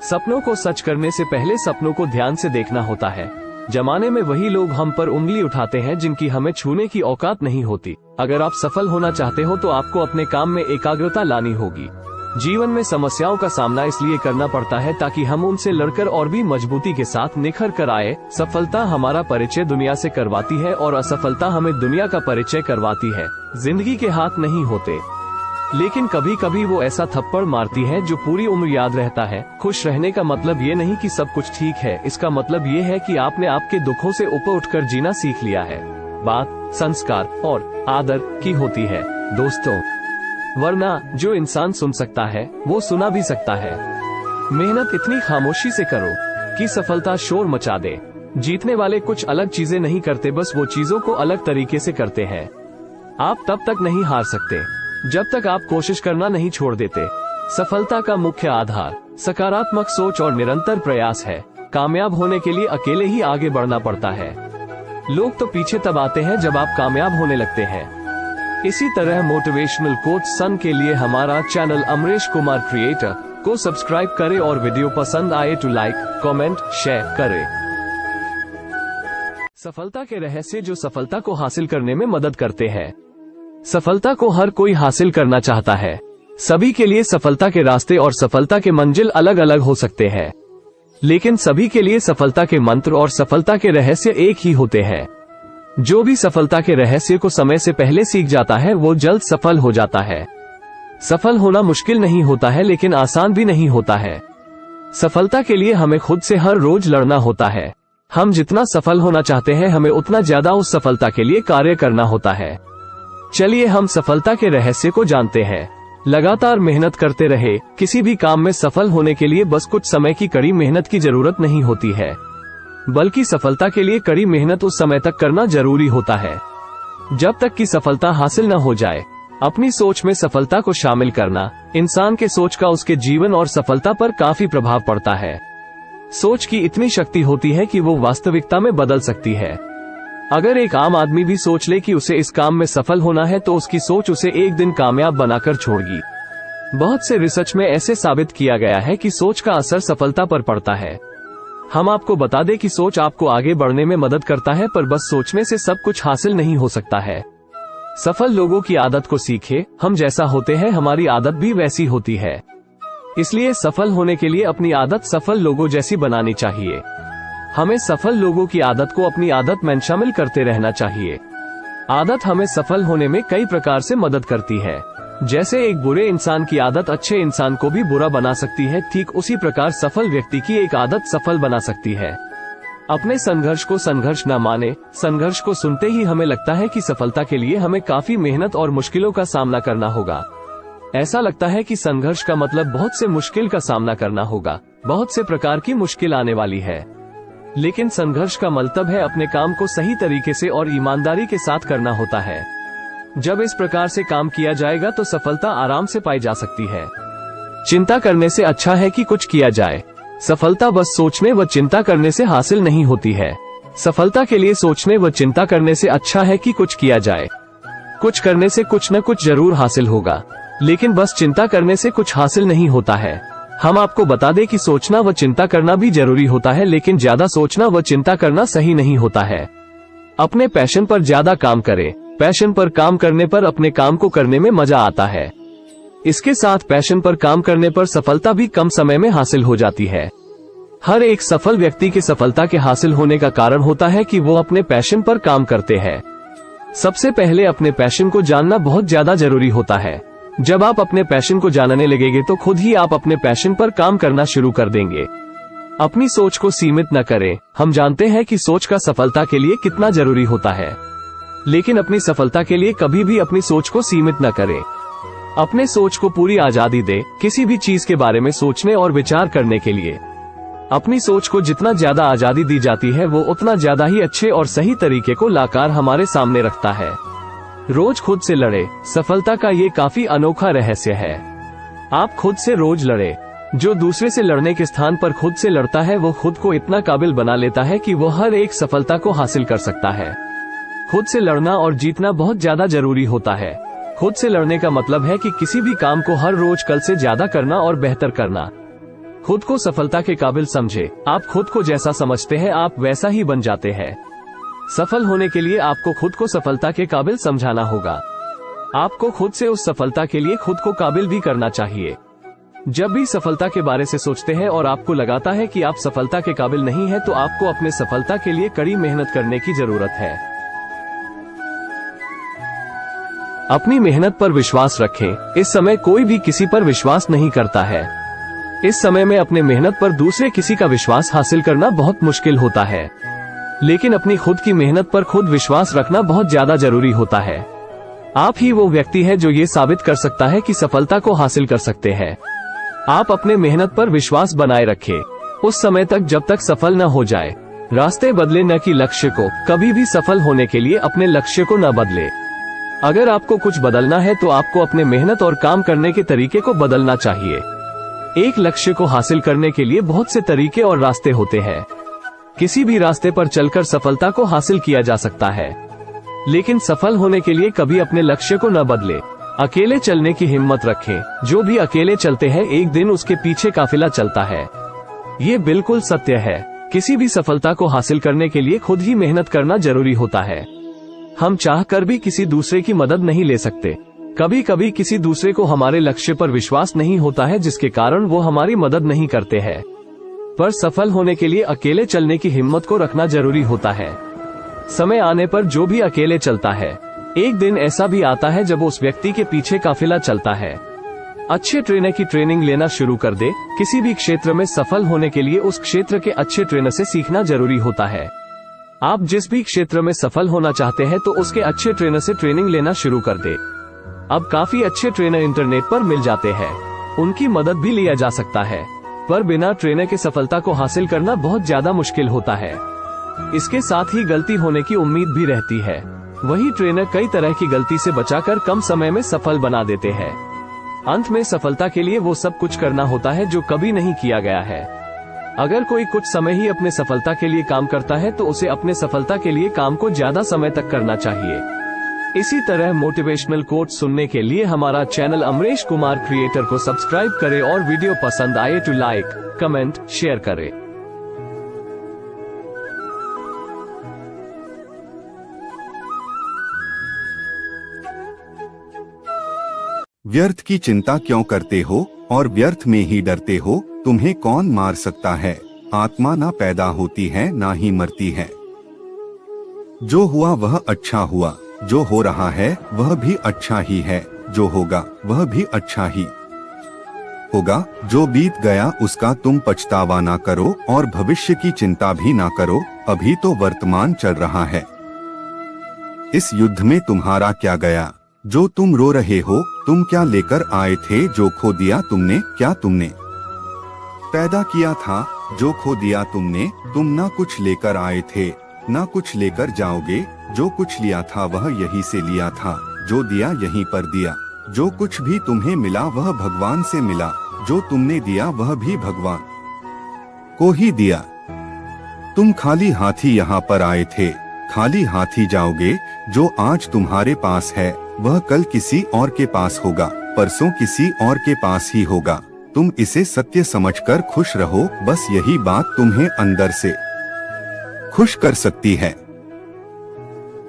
सपनों को सच करने से पहले सपनों को ध्यान से देखना होता है। जमाने में वही लोग हम पर उंगली उठाते हैं जिनकी हमें छूने की औकात नहीं होती। अगर आप सफल होना चाहते हो तो आपको अपने काम में एकाग्रता लानी होगी। जीवन में समस्याओं का सामना इसलिए करना पड़ता है ताकि हम उनसे लड़कर और भी मजबूती के साथ निखर कर आए। सफलता हमारा परिचय दुनिया से करवाती है और असफलता हमें दुनिया का परिचय करवाती है। जिंदगी के हाथ नहीं होते, लेकिन कभी कभी वो ऐसा थप्पड़ मारती है जो पूरी उम्र याद रहता है। खुश रहने का मतलब ये नहीं कि सब कुछ ठीक है, इसका मतलब ये है कि आपने आपके दुखों से ऊपर उठकर जीना सीख लिया है। बात संस्कार और आदर की होती है दोस्तों, वरना जो इंसान सुन सकता है वो सुना भी सकता है। मेहनत इतनी खामोशी से करो कि सफलता शोर मचा दे। जीतने वाले कुछ अलग चीजें नहीं करते, बस वो चीजों को अलग तरीके से करते हैं। आप तब तक नहीं हार सकते जब तक आप कोशिश करना नहीं छोड़ देते। सफलता का मुख्य आधार सकारात्मक सोच और निरंतर प्रयास है। कामयाब होने के लिए अकेले ही आगे बढ़ना पड़ता है। लोग तो पीछे तब आते हैं जब आप कामयाब होने लगते हैं। इसी तरह मोटिवेशनल कोच सन के लिए हमारा चैनल अमरीश कुमार क्रिएटर को सब्सक्राइब करें और वीडियो पसंद आए तो लाइक, कमेंट, शेयर करें। सफलता के रहस्य जो सफलता को हासिल करने में मदद करते हैं। सफलता को हर कोई हासिल करना चाहता है। सभी के लिए सफलता के रास्ते और सफलता के मंजिल अलग अलग हो सकते हैं, लेकिन सभी के लिए सफलता के मंत्र और सफलता के रहस्य एक ही होते हैं। जो भी सफलता के रहस्य को समय से पहले सीख जाता है वो जल्द सफल हो जाता है। सफल होना मुश्किल नहीं होता है, लेकिन आसान भी नहीं होता है। सफलता के लिए हमें खुद से हर रोज लड़ना होता है। हम जितना सफल होना चाहते हैं हमें उतना ज्यादा उस सफलता के लिए कार्य करना होता है। चलिए हम सफलता के रहस्य को जानते हैं। लगातार मेहनत करते रहे। किसी भी काम में सफल होने के लिए बस कुछ समय की कड़ी मेहनत की जरूरत नहीं होती है, बल्कि सफलता के लिए कड़ी मेहनत उस समय तक करना जरूरी होता है जब तक कि सफलता हासिल न हो जाए। अपनी सोच में सफलता को शामिल करना। इंसान के सोच का उसके जीवन और सफलता पर काफी प्रभाव पड़ता है। सोच की इतनी शक्ति होती है कि वो वास्तविकता में बदल सकती है। अगर एक आम आदमी भी सोच ले कि उसे इस काम में सफल होना है तो उसकी सोच उसे एक दिन कामयाब बनाकर छोड़गी। बहुत से रिसर्च में ऐसे साबित किया गया है कि सोच का असर सफलता पर पड़ता है। हम आपको बता दें कि सोच आपको आगे बढ़ने में मदद करता है, पर बस सोचने से सब कुछ हासिल नहीं हो सकता है। सफल लोगों की आदत को सीखे। हम जैसा होते हैं हमारी आदत भी वैसी होती है। इसलिए सफल होने के लिए अपनी आदत सफल लोगों जैसी बनानी चाहिए। हमें सफल लोगों की आदत को अपनी आदत में शामिल करते रहना चाहिए। आदत हमें सफल होने में कई प्रकार से मदद करती है। जैसे एक बुरे इंसान की आदत अच्छे इंसान को भी बुरा बना सकती है, ठीक उसी प्रकार सफल व्यक्ति की एक आदत सफल बना सकती है। अपने संघर्ष को संघर्ष न माने। संघर्ष को सुनते ही हमें लगता है कि सफलता के लिए हमें काफी मेहनत और मुश्किलों का सामना करना होगा। ऐसा लगता है कि संघर्ष का मतलब बहुत से मुश्किल का सामना करना होगा, बहुत से प्रकार की मुश्किल आने वाली है। लेकिन संघर्ष का मतलब है अपने काम को सही तरीके से और ईमानदारी के साथ करना होता है। जब इस प्रकार से काम किया जाएगा तो सफलता आराम से पाई जा सकती है। चिंता करने से अच्छा है कि कुछ किया जाए। सफलता बस सोचने व चिंता करने से हासिल नहीं होती है। सफलता के लिए सोचने व चिंता करने से अच्छा है कि कुछ किया जाए। कुछ करने से कुछ न कुछ जरूर हासिल होगा, लेकिन बस चिंता करने से कुछ हासिल नहीं होता है। हम आपको बता दें कि सोचना व चिंता करना भी जरूरी होता है, लेकिन ज्यादा सोचना व चिंता करना सही नहीं होता है। अपने पैशन पर ज्यादा काम करें। पैशन पर काम करने पर अपने काम को करने में मजा आता है। इसके साथ पैशन पर काम करने पर सफलता भी कम समय में हासिल हो जाती है। हर एक सफल व्यक्ति की सफलता के हासिल होने का कारण होता है कि वो अपने पैशन पर काम करते हैं। सबसे पहले अपने पैशन को जानना बहुत ज्यादा जरूरी होता है। जब आप अपने पैशन को जानने लगेंगे तो खुद ही आप अपने पैशन पर काम करना शुरू कर देंगे। अपनी सोच को सीमित न करें। हम जानते हैं कि सोच का सफलता के लिए कितना जरूरी होता है, लेकिन अपनी सफलता के लिए कभी भी अपनी सोच को सीमित न करें। अपने सोच को पूरी आजादी दें, किसी भी चीज के बारे में सोचने और विचार करने के लिए। अपनी सोच को जितना ज्यादा आजादी दी जाती है वो उतना ज्यादा ही अच्छे और सही तरीके को लाकर हमारे सामने रखता है। रोज खुद से लड़े। सफलता का ये काफी अनोखा रहस्य है। आप खुद से रोज लड़े। जो दूसरे से लड़ने के स्थान पर खुद से लड़ता है वो खुद को इतना काबिल बना लेता है कि वो हर एक सफलता को हासिल कर सकता है। खुद से लड़ना और जीतना बहुत ज्यादा जरूरी होता है। खुद से लड़ने का मतलब है कि किसी भी काम को हर रोज कल से ज्यादा करना और बेहतर करना। खुद को सफलता के काबिल समझे। आप खुद को जैसा समझते हैं आप वैसा ही बन जाते हैं। सफल होने के लिए आपको खुद को सफलता के काबिल समझाना होगा। आपको खुद से उस सफलता के लिए खुद को काबिल भी करना चाहिए। जब भी सफलता के बारे से सोचते हैं और आपको लगाता है कि आप सफलता के काबिल नहीं हैं, तो आपको अपने सफलता के लिए कड़ी मेहनत करने की जरूरत है। अपनी मेहनत पर विश्वास रखें। इस समय कोई भी किसी पर विश्वास नहीं करता है। इस समय में अपने मेहनत पर दूसरे किसी का विश्वास हासिल करना बहुत मुश्किल होता है, लेकिन अपनी खुद की मेहनत पर खुद विश्वास रखना बहुत ज्यादा जरूरी होता है। आप ही वो व्यक्ति है जो ये साबित कर सकता है कि सफलता को हासिल कर सकते हैं। आप अपने मेहनत पर विश्वास बनाए रखें उस समय तक जब तक सफल न हो जाए। रास्ते बदले न कि लक्ष्य को। कभी भी सफल होने के लिए अपने लक्ष्य को न बदले। अगर आपको कुछ बदलना है तो आपको अपने मेहनत और काम करने के तरीके को बदलना चाहिए। एक लक्ष्य को हासिल करने के लिए बहुत से तरीके और रास्ते होते हैं। किसी भी रास्ते पर चलकर सफलता को हासिल किया जा सकता है, लेकिन सफल होने के लिए कभी अपने लक्ष्य को न बदले। अकेले चलने की हिम्मत रखें। जो भी अकेले चलते हैं एक दिन उसके पीछे काफिला चलता है। ये बिल्कुल सत्य है। किसी भी सफलता को हासिल करने के लिए खुद ही मेहनत करना जरूरी होता है। हम चाहकर भी किसी दूसरे की मदद नहीं ले सकते। कभी कभी किसी दूसरे को हमारे लक्ष्य पर विश्वास नहीं होता है, जिसके कारण वो हमारी मदद नहीं करते हैं। पर सफल होने के लिए अकेले चलने की हिम्मत को रखना जरूरी होता है। समय आने पर जो भी अकेले चलता है, एक दिन ऐसा भी आता है जब उस व्यक्ति के पीछे काफिला चलता है। अच्छे ट्रेनर की ट्रेनिंग लेना शुरू कर दे। किसी भी क्षेत्र में सफल होने के लिए उस क्षेत्र के अच्छे ट्रेनर से सीखना जरूरी होता है। आप जिस भी क्षेत्र में सफल होना चाहते हैं तो उसके अच्छे ट्रेनर से ट्रेनिंग लेना शुरू कर दे। अब काफी अच्छे ट्रेनर इंटरनेट पर मिल जाते हैं, उनकी मदद भी लिया जा सकता है। पर बिना ट्रेनर के सफलता को हासिल करना बहुत ज्यादा मुश्किल होता है। इसके साथ ही गलती होने की उम्मीद भी रहती है। वही ट्रेनर कई तरह की गलती से बचाकर कम समय में सफल बना देते हैं। अंत में सफलता के लिए वो सब कुछ करना होता है जो कभी नहीं किया गया है। अगर कोई कुछ समय ही अपने सफलता के लिए काम करता है तो उसे अपने सफलता के लिए काम को ज्यादा समय तक करना चाहिए। इसी तरह मोटिवेशनल कोट सुनने के लिए हमारा चैनल अमरीश कुमार क्रिएटर को सब्सक्राइब करें और वीडियो पसंद आए तो लाइक, कमेंट, शेयर करें। व्यर्थ की चिंता क्यों करते हो और व्यर्थ में ही डरते हो? तुम्हें कौन मार सकता है? आत्मा ना पैदा होती है ना ही मरती है। जो हुआ वह अच्छा हुआ, जो हो रहा है वह भी अच्छा ही है, जो होगा वह भी अच्छा ही होगा। जो बीत गया उसका तुम पछतावा ना करो और भविष्य की चिंता भी ना करो, अभी तो वर्तमान चल रहा है। इस युद्ध में तुम्हारा क्या गया? जो तुम रो रहे हो, तुम क्या लेकर आए थे? जो खो दिया तुमने, क्या तुमने पैदा किया था? जो खो दिया तुमने, तुम ना कुछ लेकर आए थे, ना कुछ लेकर जाओगे। जो कुछ लिया था वह यहीं से लिया था, जो दिया यहीं पर दिया। जो कुछ भी तुम्हें मिला वह भगवान से मिला, जो तुमने दिया वह भी भगवान को ही दिया। तुम खाली हाथी यहाँ पर आए थे, खाली हाथी जाओगे। जो आज तुम्हारे पास है वह कल किसी और के पास होगा, परसों किसी और के पास ही होगा। तुम इसे सत्य समझकर खुश रहो, बस यही बात तुम्हें अंदर से खुश कर सकती है।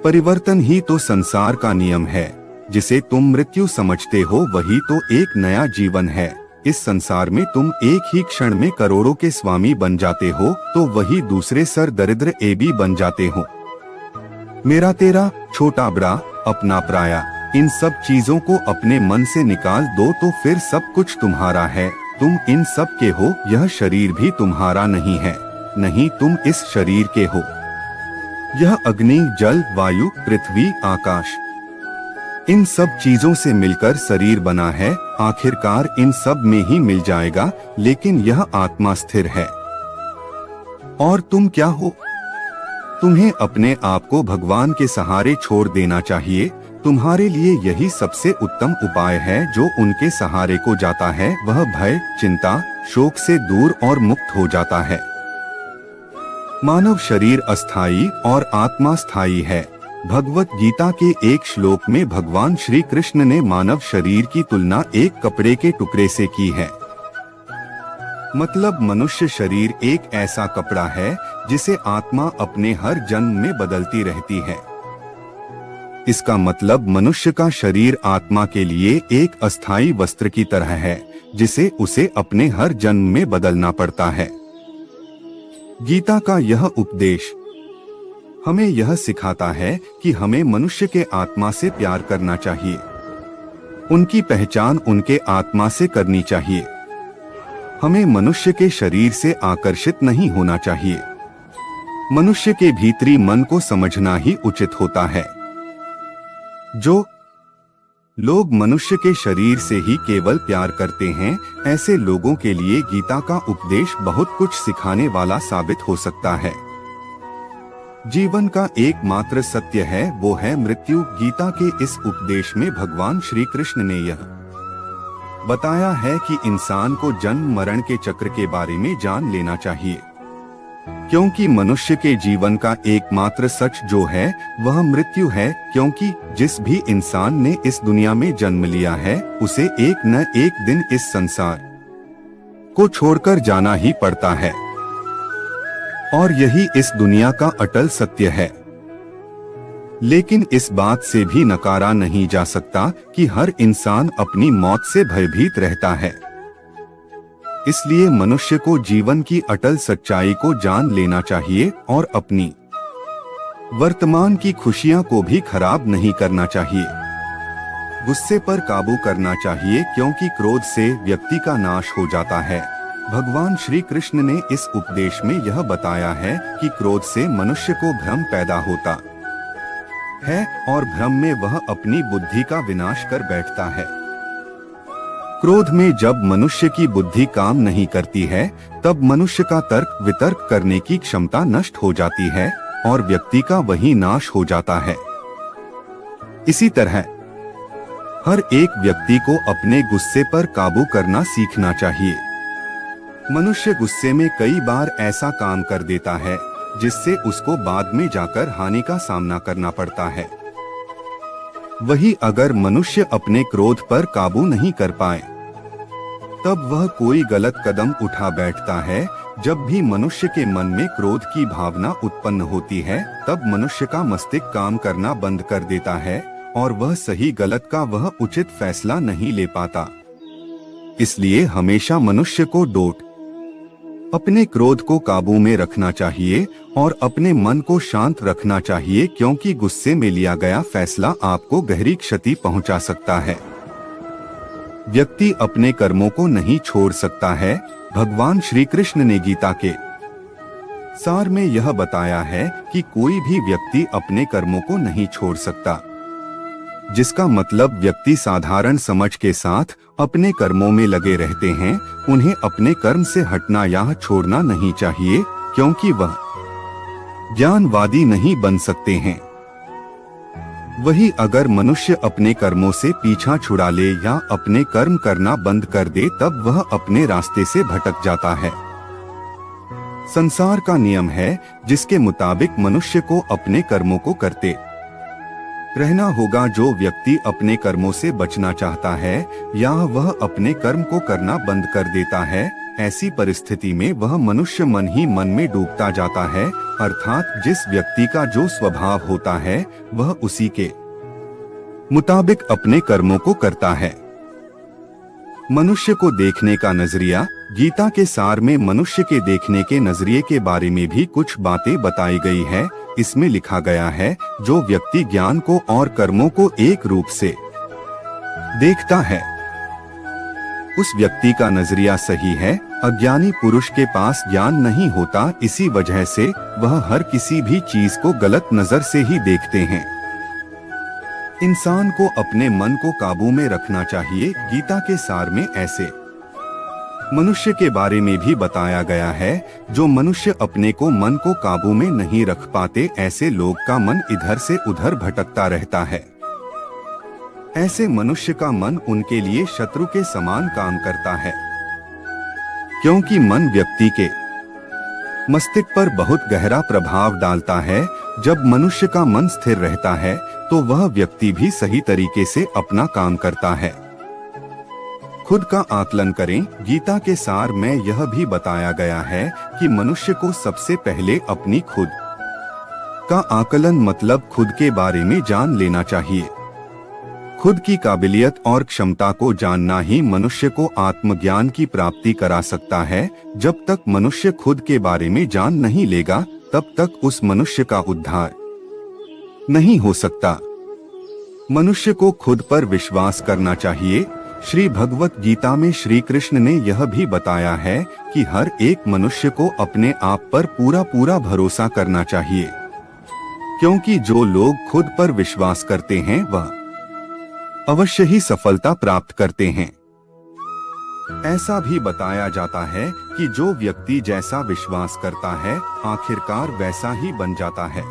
परिवर्तन ही तो संसार का नियम है। जिसे तुम मृत्यु समझते हो वही तो एक नया जीवन है। इस संसार में तुम एक ही क्षण में करोड़ों के स्वामी बन जाते हो तो वही दूसरे सर दरिद्र एबी बन जाते हो। मेरा तेरा, छोटा बड़ा, अपना पराया, इन सब चीजों को अपने मन से निकाल दो तो फिर सब कुछ तुम्हारा है। तुम इन सब के हो, यह शरीर भी तुम्हारा नहीं है, नहीं तुम इस शरीर के हो। यह अग्नि, जल, वायु, पृथ्वी, आकाश, इन सब चीजों से मिलकर शरीर बना है। आखिरकार इन सब में ही मिल जाएगा, लेकिन यह आत्मा स्थिर है। और तुम क्या हो? तुम्हें अपने आप को भगवान के सहारे छोड़ देना चाहिए। तुम्हारे लिए यही सबसे उत्तम उपाय है। जो उनके सहारे को जाता है वह भय, चिंता, शोक से दूर और मुक्त हो जाता है। मानव शरीर अस्थायी और आत्मा स्थायी है। भगवत गीता के एक श्लोक में भगवान श्री कृष्ण ने मानव शरीर की तुलना एक कपड़े के टुकड़े से की है। मतलब मनुष्य शरीर एक ऐसा कपड़ा है जिसे आत्मा अपने हर जन्म में बदलती रहती है। इसका मतलब मनुष्य का शरीर आत्मा के लिए एक अस्थायी वस्त्र की तरह है जिसे उसे अपने हर जन्म में बदलना पड़ता है। गीता का यह उपदेश हमें यह सिखाता है कि हमें मनुष्य के आत्मा से प्यार करना चाहिए। उनकी पहचान उनके आत्मा से करनी चाहिए। हमें मनुष्य के शरीर से आकर्षित नहीं होना चाहिए। मनुष्य के भीतरी मन को समझना ही उचित होता है। जो लोग मनुष्य के शरीर से ही केवल प्यार करते हैं, ऐसे लोगों के लिए गीता का उपदेश बहुत कुछ सिखाने वाला साबित हो सकता है। जीवन का एकमात्र सत्य है वो है मृत्यु। गीता के इस उपदेश में भगवान श्री कृष्ण ने यह बताया है कि इंसान को जन्म मरण के चक्र के बारे में जान लेना चाहिए, क्योंकि मनुष्य के जीवन का एकमात्र सच जो है वह मृत्यु है। क्योंकि जिस भी इंसान ने इस दुनिया में जन्म लिया है उसे एक न एक दिन इस संसार को छोड़कर जाना ही पड़ता है, और यही इस दुनिया का अटल सत्य है। लेकिन इस बात से भी नकारा नहीं जा सकता कि हर इंसान अपनी मौत से भयभीत रहता है। इसलिए मनुष्य को जीवन की अटल सच्चाई को जान लेना चाहिए और अपनी वर्तमान की खुशियां को भी खराब नहीं करना चाहिए। गुस्से पर काबू करना चाहिए, क्योंकि क्रोध से व्यक्ति का नाश हो जाता है। भगवान श्री कृष्ण ने इस उपदेश में यह बताया है कि क्रोध से मनुष्य को भ्रम पैदा होता है और भ्रम में वह अपनी बुद्धि का विनाश कर बैठता है। क्रोध में जब मनुष्य की बुद्धि काम नहीं करती है तब मनुष्य का तर्क वितर्क करने की क्षमता नष्ट हो जाती है और व्यक्ति का वही नाश हो जाता है। इसी तरह हर एक व्यक्ति को अपने गुस्से पर काबू करना सीखना चाहिए। मनुष्य गुस्से में कई बार ऐसा काम कर देता है जिससे उसको बाद में जाकर हानि का सामना करना पड़ता है। वही अगर मनुष्य अपने क्रोध पर काबू नहीं कर पाए तब वह कोई गलत कदम उठा बैठता है। जब भी मनुष्य के मन में क्रोध की भावना उत्पन्न होती है तब मनुष्य का मस्तिष्क काम करना बंद कर देता है और वह सही गलत का वह उचित फैसला नहीं ले पाता। इसलिए हमेशा मनुष्य को अपने क्रोध को काबू में रखना चाहिए और अपने मन को शांत रखना चाहिए, क्योंकि गुस्से में लिया गया फैसला आपको गहरी क्षति पहुंचा सकता है। व्यक्ति अपने कर्मों को नहीं छोड़ सकता है। भगवान श्री कृष्ण ने गीता के सार में यह बताया है कि कोई भी व्यक्ति अपने कर्मों को नहीं छोड़ सकता, जिसका मतलब व्यक्ति साधारण समझ के साथ अपने कर्मों में लगे रहते हैं। उन्हें अपने कर्म से हटना या छोड़ना नहीं चाहिए, क्योंकि वह ज्ञानवादी नहीं बन सकते हैं। वही अगर मनुष्य अपने कर्मों से पीछा छुड़ा ले या अपने कर्म करना बंद कर दे तब वह अपने रास्ते से भटक जाता है। संसार का नियम है जिसके मुताबिक मनुष्य को अपने कर्मों को करते रहना होगा। जो व्यक्ति अपने कर्मों से बचना चाहता है या वह अपने कर्म को करना बंद कर देता है, ऐसी परिस्थिति में वह मनुष्य मन ही मन में डूबता जाता है। अर्थात जिस व्यक्ति का जो स्वभाव होता है वह उसी के मुताबिक अपने कर्मों को करता है। मनुष्य को देखने का नजरिया। गीता के सार में मनुष्य के देखने के नजरिए के बारे में भी कुछ बातें बताई गई है। इसमें लिखा गया है, जो व्यक्ति ज्ञान को और कर्मों को एक रूप से देखता है, उस व्यक्ति का नजरिया सही है। अज्ञानी पुरुष के पास ज्ञान नहीं होता, इसी वजह से वह हर किसी भी चीज को गलत नजर से ही देखते हैं। इंसान को अपने मन को काबू में रखना चाहिए। गीता के सार में ऐसे मनुष्य के बारे में भी बताया गया है, जो मनुष्य अपने को मन को काबू में नहीं रख पाते। ऐसे लोग का मन इधर से उधर भटकता रहता है। ऐसे मनुष्य का मन उनके लिए शत्रु के समान काम करता है, क्योंकि मन व्यक्ति के मस्तिष्क पर बहुत गहरा प्रभाव डालता है। जब मनुष्य का मन स्थिर रहता है तो वह व्यक्ति भी सही तरीके से अपना काम करता है। खुद का आकलन करें। गीता के सार में यह भी बताया गया है कि मनुष्य को सबसे पहले अपनी खुद का आकलन मतलब खुद के बारे में जान लेना चाहिए। खुद की काबिलियत और क्षमता को जानना ही मनुष्य को आत्मज्ञान की प्राप्ति करा सकता है। जब तक मनुष्य खुद के बारे में जान नहीं लेगा, तब तक उस मनुष्य का उद्धार नहीं हो सकता। मनुष्य को खुद पर विश्वास करना चाहिए। श्री भगवत गीता में श्री कृष्ण ने यह भी बताया है कि हर एक मनुष्य को अपने आप पर पूरा भरोसा करना चाहिए, क्योंकि जो लोग खुद पर विश्वास करते हैं वह अवश्य ही सफलता प्राप्त करते हैं। ऐसा भी बताया जाता है कि जो व्यक्ति जैसा विश्वास करता है, आखिरकार वैसा ही बन जाता है।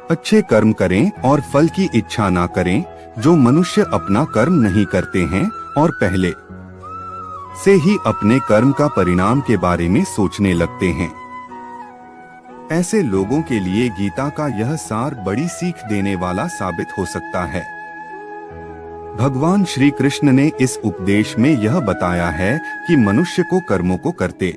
अच्छे कर्म करें और फल की इच्छा ना करें। जो मनुष्य अपना कर्म नहीं करते हैं और पहले से ही अपने कर्म का परिणाम के बारे में सोचने लगते हैं, ऐसे लोगों के लिए गीता का यह सार बड़ी सीख देने वाला साबित हो सकता है। भगवान श्री कृष्ण ने इस उपदेश में यह बताया है कि मनुष्य को कर्मों को करते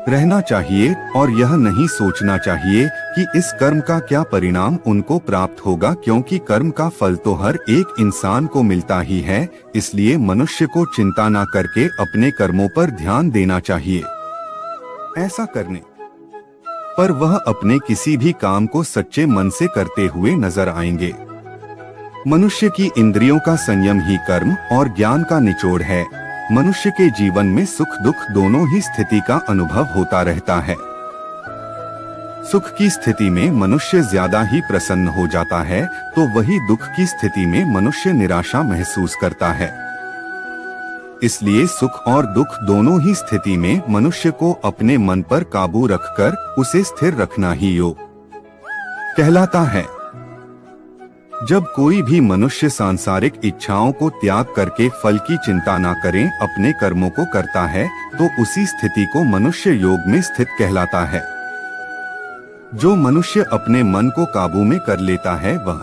रहना चाहिए और यह नहीं सोचना चाहिए कि इस कर्म का क्या परिणाम उनको प्राप्त होगा, क्योंकि कर्म का फल तो हर एक इंसान को मिलता ही है। इसलिए मनुष्य को चिंता न करके अपने कर्मों पर ध्यान देना चाहिए। ऐसा करने पर वह अपने किसी भी काम को सच्चे मन से करते हुए नजर आएंगे। मनुष्य की इंद्रियों का संयम ही कर्म और ज्ञान का निचोड़ है। मनुष्य के जीवन में सुख दुख दोनों ही स्थिति का अनुभव होता रहता है। सुख की स्थिति में मनुष्य ज्यादा ही प्रसन्न हो जाता है, तो वही दुख की स्थिति में मनुष्य निराशा महसूस करता है। इसलिए सुख और दुख दोनों ही स्थिति में मनुष्य को अपने मन पर काबू रखकर उसे स्थिर रखना ही योग कहलाता है। जब कोई भी मनुष्य सांसारिक इच्छाओं को त्याग करके फल की चिंता न करें अपने कर्मों को करता है, तो उसी स्थिति को मनुष्य योग में स्थित कहलाता है। जो मनुष्य अपने मन को काबू में कर लेता है, वह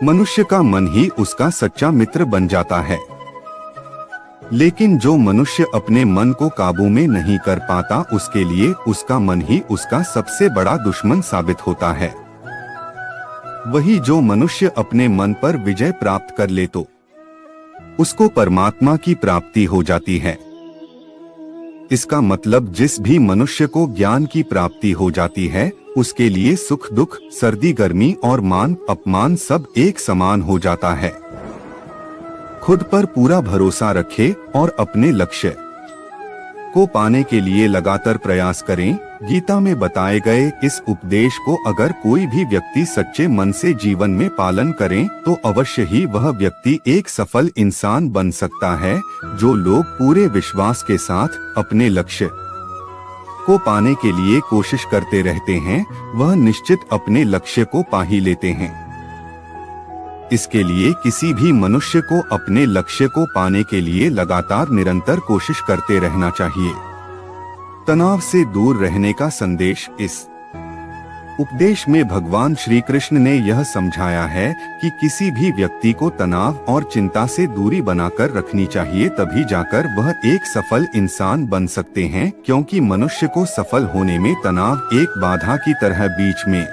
मनुष्य का मन ही उसका सच्चा मित्र बन जाता है। लेकिन जो मनुष्य अपने मन को काबू में नहीं कर पाता, उसके लिए उसका मन ही उसका सबसे बड़ा दुश्मन साबित होता है। वही जो मनुष्य अपने मन पर विजय प्राप्त कर ले तो उसको परमात्मा की प्राप्ति हो जाती है। इसका मतलब जिस भी मनुष्य को ज्ञान की प्राप्ति हो जाती है, उसके लिए सुख दुख, सर्दी गर्मी और मान अपमान सब एक समान हो जाता है। खुद पर पूरा भरोसा रखें और अपने लक्ष्य को पाने के लिए लगातार प्रयास करें। गीता में बताए गए इस उपदेश को अगर कोई भी व्यक्ति सच्चे मन से जीवन में पालन करें, तो अवश्य ही वह व्यक्ति एक सफल इंसान बन सकता है। जो लोग पूरे विश्वास के साथ अपने लक्ष्य को पाने के लिए कोशिश करते रहते हैं, वह निश्चित अपने लक्ष्य को पा ही लेते हैं। इसके लिए किसी भी मनुष्य को अपने लक्ष्य को पाने के लिए लगातार निरंतर कोशिश करते रहना चाहिए। तनाव से दूर रहने का संदेश। इस उपदेश में भगवान श्री कृष्ण ने यह समझाया है कि किसी भी व्यक्ति को तनाव और चिंता से दूरी बनाकर रखनी चाहिए, तभी जाकर वह एक सफल इंसान बन सकते हैं। क्योंकि मनुष्य को सफल होने में तनाव एक बाधा की तरह बीच में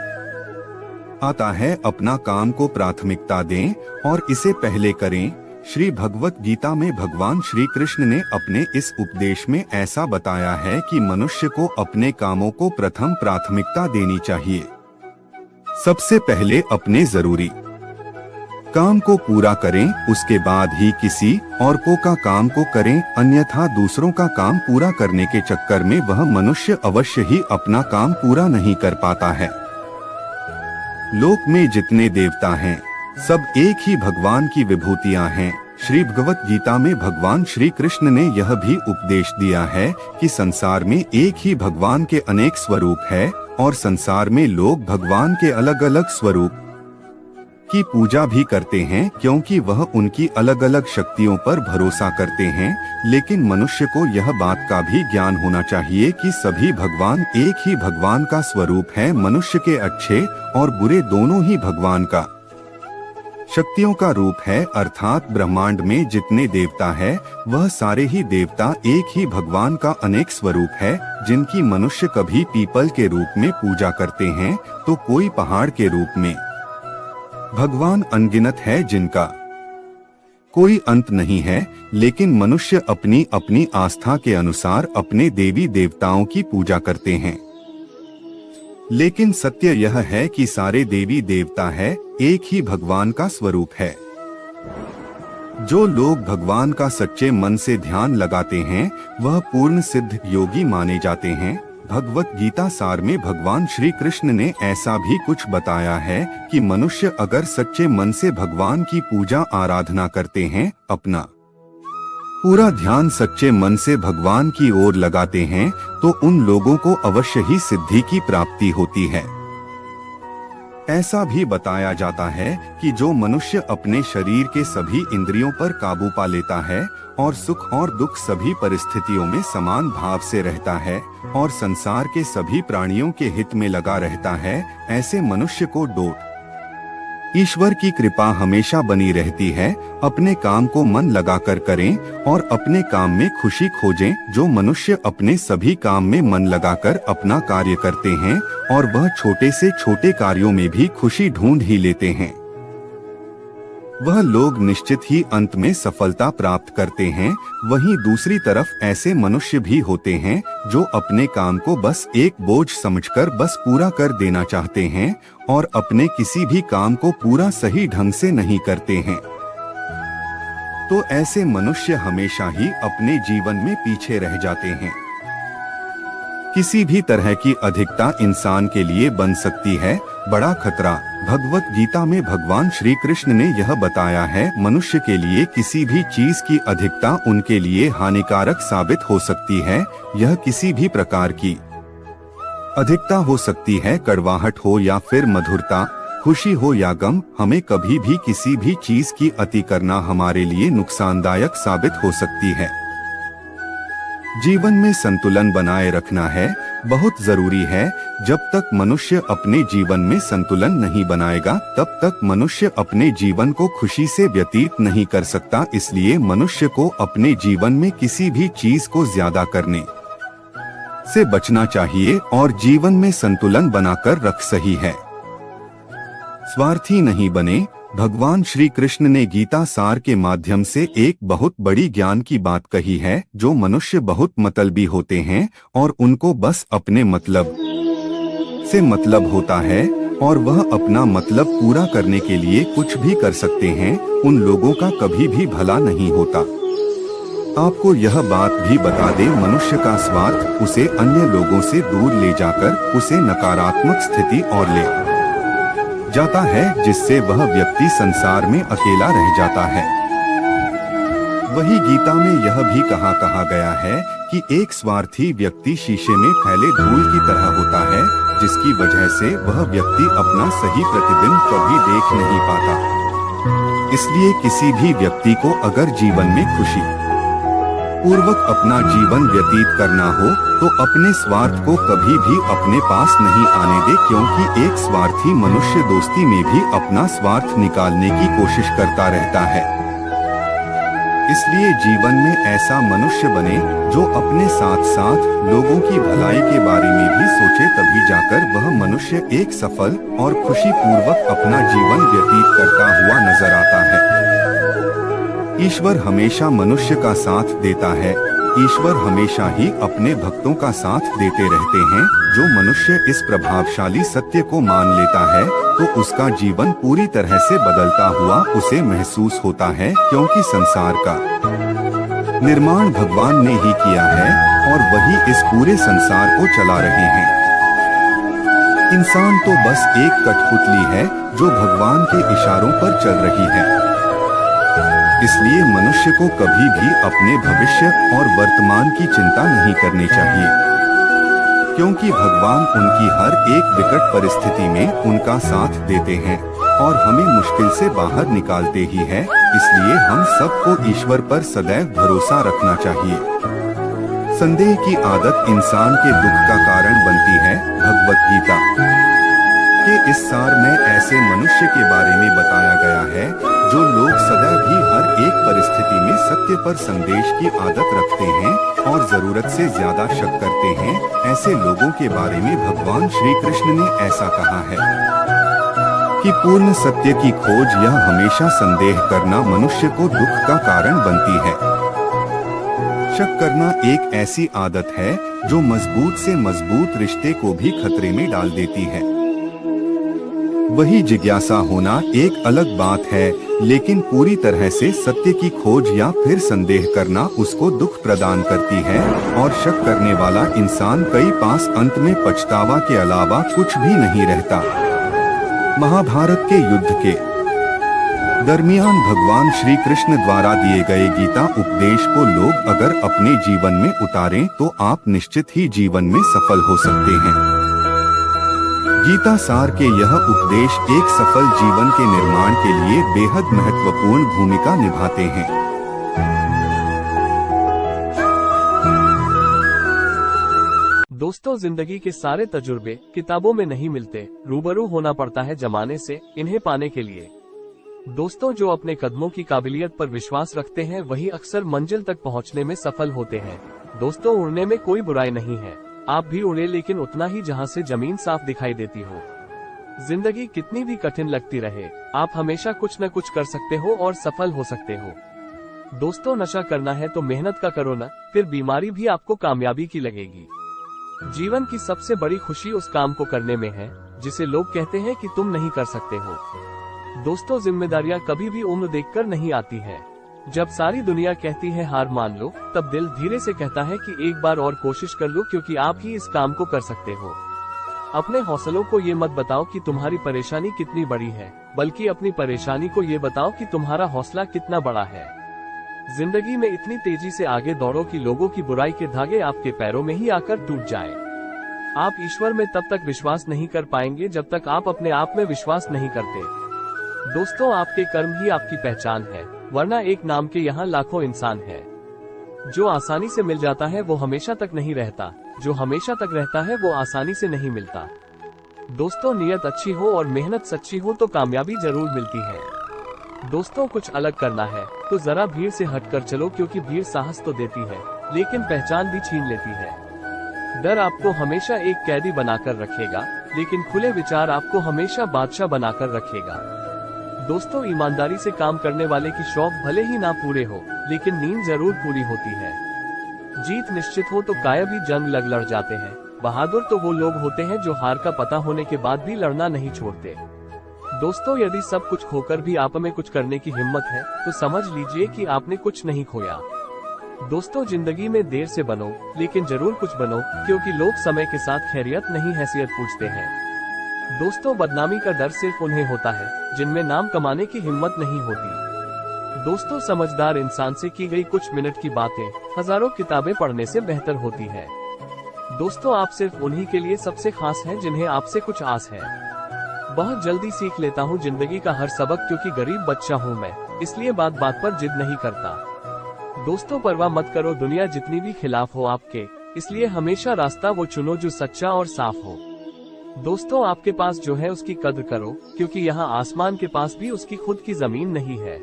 आता है। अपना काम को प्राथमिकता दें और इसे पहले करें। श्री भगवत गीता में भगवान श्री कृष्ण ने अपने इस उपदेश में ऐसा बताया है कि मनुष्य को अपने कामों को प्रथम प्राथमिकता देनी चाहिए। सबसे पहले अपने जरूरी काम को पूरा करें, उसके बाद ही किसी और का काम को करें, अन्यथा दूसरों का काम पूरा करने के चक्कर में वह मनुष्य अवश्य ही अपना काम पूरा नहीं कर पाता है। लोक में जितने देवता हैं, सब एक ही भगवान की विभूतियां हैं। श्री भगवत गीता में भगवान श्री कृष्ण ने यह भी उपदेश दिया है कि संसार में एक ही भगवान के अनेक स्वरूप है और संसार में लोग भगवान के अलग अलग स्वरूप की पूजा भी करते हैं, क्योंकि वह उनकी अलग अलग शक्तियों पर भरोसा करते हैं। लेकिन मनुष्य को यह बात का भी ज्ञान होना चाहिए कि सभी भगवान एक ही भगवान का स्वरूप है। मनुष्य के अच्छे और बुरे दोनों ही भगवान का शक्तियों का रूप है, अर्थात ब्रह्मांड में जितने देवता है वह सारे ही देवता एक ही भगवान का अनेक स्वरूप है, जिनकी मनुष्य कभी पीपल के रूप में पूजा करते हैं तो कोई पहाड़ के रूप में। भगवान अनगिनत है जिनका कोई अंत नहीं है, लेकिन मनुष्य अपनी अपनी आस्था के अनुसार अपने देवी देवताओं की पूजा करते हैं। लेकिन सत्य यह है कि सारे देवी देवता है एक ही भगवान का स्वरूप है। जो लोग भगवान का सच्चे मन से ध्यान लगाते हैं वह पूर्ण सिद्ध योगी माने जाते हैं। भगवत गीता सार में भगवान श्री कृष्ण ने ऐसा भी कुछ बताया है कि मनुष्य अगर सच्चे मन से भगवान की पूजा आराधना करते हैं, अपना पूरा ध्यान सच्चे मन से भगवान की ओर लगाते हैं, तो उन लोगों को अवश्य ही सिद्धि की प्राप्ति होती है। ऐसा भी बताया जाता है कि जो मनुष्य अपने शरीर के सभी इंद्रियों पर काबू पा लेता है और सुख और दुख सभी परिस्थितियों में समान भाव से रहता है और संसार के सभी प्राणियों के हित में लगा रहता है, ऐसे मनुष्य को डोट ईश्वर की कृपा हमेशा बनी रहती है। अपने काम को मन लगाकर करें और अपने काम में खुशी खोजें। जो मनुष्य अपने सभी काम में मन लगाकर अपना कार्य करते हैं और वह छोटे से छोटे कार्यों में भी खुशी ढूंढ ही लेते हैं, वह लोग निश्चित ही अंत में सफलता प्राप्त करते हैं। वहीं दूसरी तरफ ऐसे मनुष्य भी होते हैं जो अपने काम को बस एक बोझ समझकर बस पूरा कर देना चाहते हैं और अपने किसी भी काम को पूरा सही ढंग से नहीं करते हैं। तो ऐसे मनुष्य हमेशा ही अपने जीवन में पीछे रह जाते हैं। किसी भी तरह की अधिकता इंसान के लिए बन सकती है बड़ा खतरा। भगवत गीता में भगवान श्री कृष्ण ने यह बताया है, मनुष्य के लिए किसी भी चीज की अधिकता उनके लिए हानिकारक साबित हो सकती है। यह किसी भी प्रकार की अधिकता हो सकती है, कड़वाहट हो या फिर मधुरता, खुशी हो या गम। हमें कभी भी किसी भी चीज की अति करना हमारे लिए नुकसानदायक साबित हो सकती है। जीवन में संतुलन बनाए रखना है बहुत जरूरी है। जब तक मनुष्य अपने जीवन में संतुलन नहीं बनाएगा तब तक मनुष्य अपने जीवन को खुशी से व्यतीत नहीं कर सकता। इसलिए मनुष्य को अपने जीवन में किसी भी चीज को ज्यादा करने से बचना चाहिए और जीवन में संतुलन बनाकर रख सही है। स्वार्थी नहीं बने। भगवान श्री कृष्ण ने गीता सार के माध्यम से एक बहुत बड़ी ज्ञान की बात कही है। जो मनुष्य बहुत मतलबी होते हैं और उनको बस अपने मतलब से मतलब होता है और वह अपना मतलब पूरा करने के लिए कुछ भी कर सकते हैं, उन लोगों का कभी भी भला नहीं होता। आपको यह बात भी बता दें, मनुष्य का स्वार्थ उसे अन्य लोगों से दूर ले जाकर उसे नकारात्मक स्थिति और ले जाता है, जिससे वह व्यक्ति संसार में अकेला रह जाता है। वही गीता में यह भी कहा गया है कि एक स्वार्थी व्यक्ति शीशे में फैले धूल की तरह होता है, जिसकी वजह से वह व्यक्ति अपना सही प्रतिबिंब कभी देख नहीं पाता। इसलिए किसी भी व्यक्ति को अगर जीवन में खुशी पूर्वक अपना जीवन व्यतीत करना हो तो अपने स्वार्थ को कभी भी अपने पास नहीं आने दे, क्योंकि एक स्वार्थी मनुष्य दोस्ती में भी अपना स्वार्थ निकालने की कोशिश करता रहता है। इसलिए जीवन में ऐसा मनुष्य बने जो अपने साथ साथ लोगों की भलाई के बारे में भी सोचे, तभी जाकर वह मनुष्य एक सफल और खुशी पूर्वक अपना जीवन व्यतीत करता हुआ नजर आता है। ईश्वर हमेशा मनुष्य का साथ देता है। ईश्वर हमेशा ही अपने भक्तों का साथ देते रहते हैं। जो मनुष्य इस प्रभावशाली सत्य को मान लेता है तो उसका जीवन पूरी तरह से बदलता हुआ उसे महसूस होता है, क्योंकि संसार का निर्माण भगवान ने ही किया है और वही इस पूरे संसार को चला रहे हैं। इंसान तो बस एक कठपुतली है जो भगवान के इशारों पर चल रही है। इसलिए मनुष्य को कभी भी अपने भविष्य और वर्तमान की चिंता नहीं करनी चाहिए, क्योंकि भगवान उनकी हर एक विकट परिस्थिति में उनका साथ देते हैं और हमें मुश्किल से बाहर निकालते ही हैं। इसलिए हम सबको ईश्वर पर सदैव भरोसा रखना चाहिए। संदेह की आदत इंसान के दुख का कारण बनती है। भगवत गीता के इस सार में ऐसे मनुष्य के बारे में बताया गया है जो लोग सदैव ही हर एक परिस्थिति में सत्य पर संदेश की आदत रखते हैं और जरूरत से ज्यादा शक करते हैं। ऐसे लोगों के बारे में भगवान श्री कृष्ण ने ऐसा कहा है कि पूर्ण सत्य की खोज यह हमेशा संदेह करना मनुष्य को दुख का कारण बनती है। शक करना एक ऐसी आदत है जो मजबूत से मजबूत रिश्ते को भी खतरे में डाल देती है। वही जिज्ञासा होना एक अलग बात है, लेकिन पूरी तरह से सत्य की खोज या फिर संदेह करना उसको दुख प्रदान करती है और शक करने वाला इंसान कई पास अंत में पछतावा के अलावा कुछ भी नहीं रहता। महाभारत के युद्ध के दरमियान भगवान श्री कृष्ण द्वारा दिए गए गीता उपदेश को लोग अगर अपने जीवन में उतारें तो आप निश्चित ही जीवन में सफल हो सकते हैं। गीता सार के यह उपदेश एक सफल जीवन के निर्माण के लिए बेहद महत्वपूर्ण भूमिका निभाते हैं। दोस्तों, जिंदगी के सारे तजुर्बे किताबों में नहीं मिलते, रूबरू होना पड़ता है जमाने से इन्हें पाने के लिए। दोस्तों, जो अपने कदमों की काबिलियत पर विश्वास रखते हैं वही अक्सर मंजिल तक पहुंचने में सफल होते हैं। दोस्तों, उड़ने में कोई बुराई नहीं है। आप भी उड़े, लेकिन उतना ही जहां से जमीन साफ दिखाई देती हो। जिंदगी कितनी भी कठिन लगती रहे, आप हमेशा कुछ न कुछ कर सकते हो और सफल हो सकते हो। दोस्तों, नशा करना है तो मेहनत का करो ना, फिर बीमारी भी आपको कामयाबी की लगेगी। जीवन की सबसे बड़ी खुशी उस काम को करने में है जिसे लोग कहते हैं कि तुम नहीं कर सकते हो। दोस्तों, जिम्मेदारियां कभी भी उम्र देखकर नहीं आती है। जब सारी दुनिया कहती है हार मान लो, तब दिल धीरे से कहता है कि एक बार और कोशिश कर लो, क्योंकि आप ही इस काम को कर सकते हो। अपने हौसलों को ये मत बताओ कि तुम्हारी परेशानी कितनी बड़ी है, बल्कि अपनी परेशानी को ये बताओ कि तुम्हारा हौसला कितना बड़ा है। जिंदगी में इतनी तेजी से आगे दौड़ो कि लोगों की बुराई के धागे आपके पैरों में ही आकर टूट जाए। आप ईश्वर में तब तक विश्वास नहीं कर पाएंगे जब तक आप अपने आप में विश्वास नहीं करते। दोस्तों, आपके कर्म ही आपकी पहचान है, वरना एक नाम के यहाँ लाखों इंसान है। जो आसानी से मिल जाता है वो हमेशा तक नहीं रहता, जो हमेशा तक रहता है वो आसानी से नहीं मिलता। दोस्तों, नियत अच्छी हो और मेहनत सच्ची हो तो कामयाबी जरूर मिलती है। दोस्तों, कुछ अलग करना है तो जरा भीड़ से हटकर चलो, क्योंकि भीड़ साहस तो देती है लेकिन पहचान भी छीन लेती है। डर आपको हमेशा एक कैदी बनाकर रखेगा, लेकिन खुले विचार आपको हमेशा बादशाह बनाकर रखेगा। दोस्तों, ईमानदारी से काम करने वाले की शौक भले ही ना पूरे हो, लेकिन नींद जरूर पूरी होती है। जीत निश्चित हो तो काया भी जंग लड़ जाते हैं। बहादुर तो वो लोग होते हैं जो हार का पता होने के बाद भी लड़ना नहीं छोड़ते। दोस्तों, यदि सब कुछ खोकर भी आप में कुछ करने की हिम्मत है तो समझ लीजिए कि आपने कुछ नहीं खोया। दोस्तों, जिंदगी में देर से बनो, लेकिन जरूर कुछ बनो, क्योंकि लोग समय के साथ खैरियत नहीं हैसियत पूछते हैं। दोस्तों, बदनामी का डर सिर्फ उन्हें होता है जिनमें नाम कमाने की हिम्मत नहीं होती। दोस्तों, समझदार इंसान से की गई कुछ मिनट की बातें हजारों किताबें पढ़ने से बेहतर होती है। दोस्तों, आप सिर्फ उन्हीं के लिए सबसे खास हैं जिन्हें आपसे कुछ आस है। बहुत जल्दी सीख लेता हूँ जिंदगी का हर सबक, क्योंकि गरीब बच्चा हूँ मैं, इसलिए बात बात पर जिद नहीं करता। दोस्तों, परवाह मत करो दुनिया जितनी भी खिलाफ हो आपके, इसलिए हमेशा रास्ता वो चुनो जो सच्चा और साफ हो। दोस्तों, आपके पास जो है उसकी कद्र करो, क्योंकि यहाँ आसमान के पास भी उसकी खुद की जमीन नहीं है।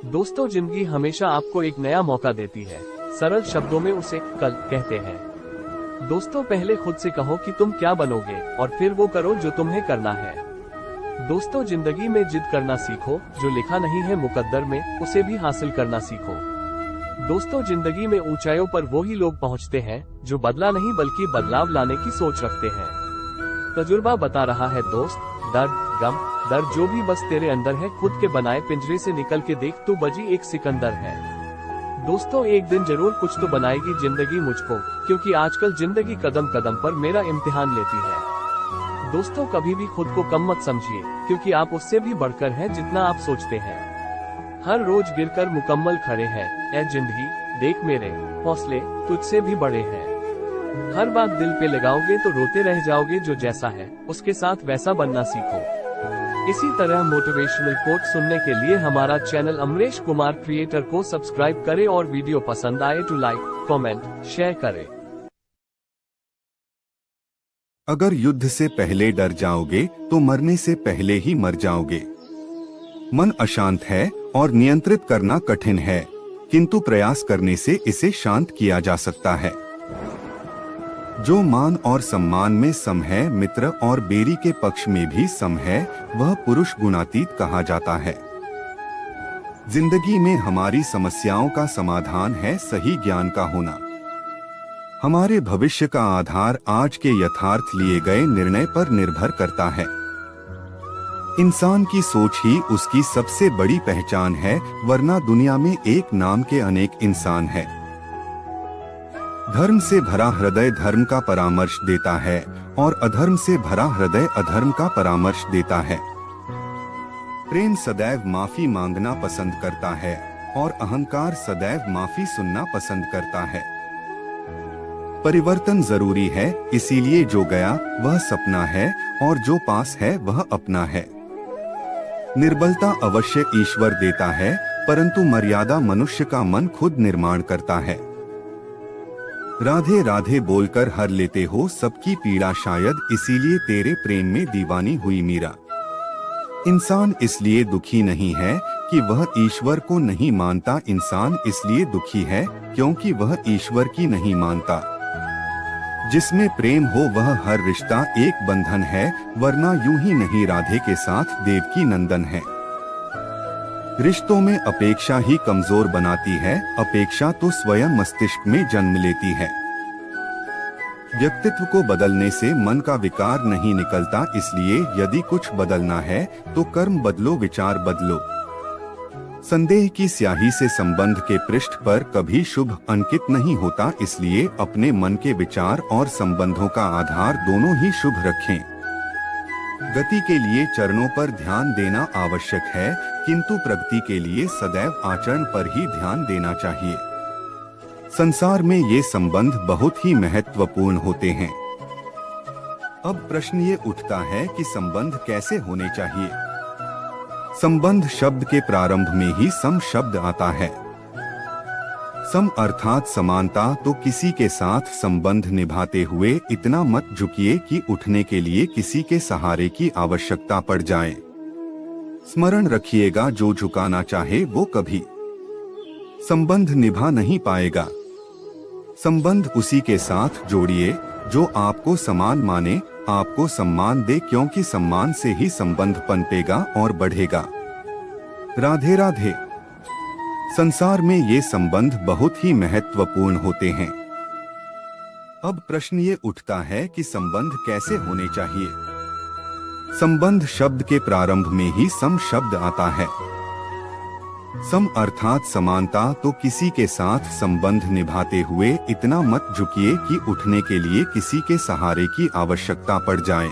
दोस्तों, जिंदगी हमेशा आपको एक नया मौका देती है, सरल शब्दों में उसे कल कहते हैं। दोस्तों, पहले खुद से कहो कि तुम क्या बनोगे और फिर वो करो जो तुम्हें करना है। दोस्तों, जिंदगी में जिद करना सीखो, जो लिखा नहीं है मुकद्दर में उसे भी हासिल करना सीखो। दोस्तों, जिंदगी में ऊंचाइयों पर वो ही लोग पहुंचते हैं जो बदला नहीं बल्कि बदलाव लाने की सोच रखते हैं। तजुर्बा बता रहा है दोस्त, दर्द, गम, दर्द जो भी बस तेरे अंदर है, खुद के बनाए पिंजरे से निकल के देख, तू बजी एक सिकंदर है। दोस्तों, एक दिन जरूर कुछ तो बनाएगी जिंदगी मुझको, क्योंकि आजकल जिंदगी कदम कदम पर मेरा इम्तिहान लेती है। दोस्तों, कभी भी खुद को कम मत समझिए, क्योंकि आप उससे भी बढ़कर हैं जितना आप सोचते हैं। हर रोज गिरकर मुकम्मल खड़े हैं, ऐ जिंदगी देख मेरे हौसले तुझसे भी बड़े हैं। हर बात दिल पे लगाओगे तो रोते रह जाओगे, जो जैसा है उसके साथ वैसा बनना सीखो। इसी तरह मोटिवेशनल कोट सुनने के लिए हमारा चैनल अमरेश कुमार क्रिएटर को सब्सक्राइब करें और वीडियो पसंद आए तो लाइक, कमेंट, शेयर करें। अगर युद्ध से पहले डर जाओगे तो मरने से पहले ही मर जाओगे। मन अशांत है और नियंत्रित करना कठिन है, किंतु प्रयास करने से इसे शांत किया जा सकता है। जो मान और सम्मान में सम है, मित्र और बेरी के पक्ष में भी सम है, वह पुरुष गुणातीत कहा जाता है। जिंदगी में हमारी समस्याओं का समाधान है सही ज्ञान का होना। हमारे भविष्य का आधार आज के यथार्थ लिए गए निर्णय पर निर्भर करता है। इंसान की सोच ही उसकी सबसे बड़ी पहचान है, वरना दुनिया में एक नाम के अनेक इंसान हैं। धर्म से भरा हृदय धर्म का परामर्श देता है और अधर्म से भरा हृदय अधर्म का परामर्श देता है। प्रेम सदैव माफी मांगना पसंद करता है और अहंकार सदैव माफी सुनना पसंद करता है। परिवर्तन जरूरी है, इसीलिए जो गया वह सपना है और जो पास है वह अपना है। निर्बलता अवश्य ईश्वर देता है, परंतु मर्यादा मनुष्य का मन खुद निर्माण करता है। राधे राधे बोलकर हर लेते हो सबकी पीड़ा, शायद इसीलिए तेरे प्रेम में दीवानी हुई मीरा। इंसान इसलिए दुखी नहीं है कि वह ईश्वर को नहीं मानता, इंसान इसलिए दुखी है क्योंकि वह ईश्वर की नहीं मानता। जिसमें प्रेम हो वह हर रिश्ता एक बंधन है, वरना यूं ही नहीं राधे के साथ देवकी नंदन है। रिश्तों में अपेक्षा ही कमजोर बनाती है, अपेक्षा तो स्वयं मस्तिष्क में जन्म लेती है। व्यक्तित्व को बदलने से मन का विकार नहीं निकलता, इसलिए यदि कुछ बदलना है तो कर्म बदलो, विचार बदलो। संदेह की स्याही से संबंध के पृष्ठ पर कभी शुभ अंकित नहीं होता, इसलिए अपने मन के विचार और संबंधों का आधार दोनों ही शुभ रखें। गति के लिए चरणों पर ध्यान देना आवश्यक है, किंतु प्रगति के लिए सदैव आचरण पर ही ध्यान देना चाहिए। संसार में ये संबंध बहुत ही महत्वपूर्ण होते हैं। अब प्रश्न ये उठता है कि संबंध कैसे होने चाहिए। संबंध शब्द के प्रारंभ में ही सम शब्द आता है। सम अर्थात समानता, तो किसी के साथ संबंध निभाते हुए इतना मत झुकिए कि उठने के लिए किसी के सहारे की आवश्यकता पड़ जाए। स्मरण रखिएगा, जो झुकाना चाहे वो कभी संबंध निभा नहीं पाएगा। संबंध उसी के साथ जोड़िए जो आपको समान माने, आपको सम्मान दे, क्योंकि सम्मान से ही संबंध पनपेगा और बढ़ेगा। राधे राधे। संसार में ये संबंध बहुत ही महत्वपूर्ण होते हैं। अब प्रश्न ये उठता है कि संबंध कैसे होने चाहिए। संबंध शब्द के प्रारंभ में ही सम शब्द आता है। सम अर्थात समानता, तो किसी के साथ संबंध निभाते हुए इतना मत झुकिए कि उठने के लिए किसी के सहारे की आवश्यकता पड़ जाए।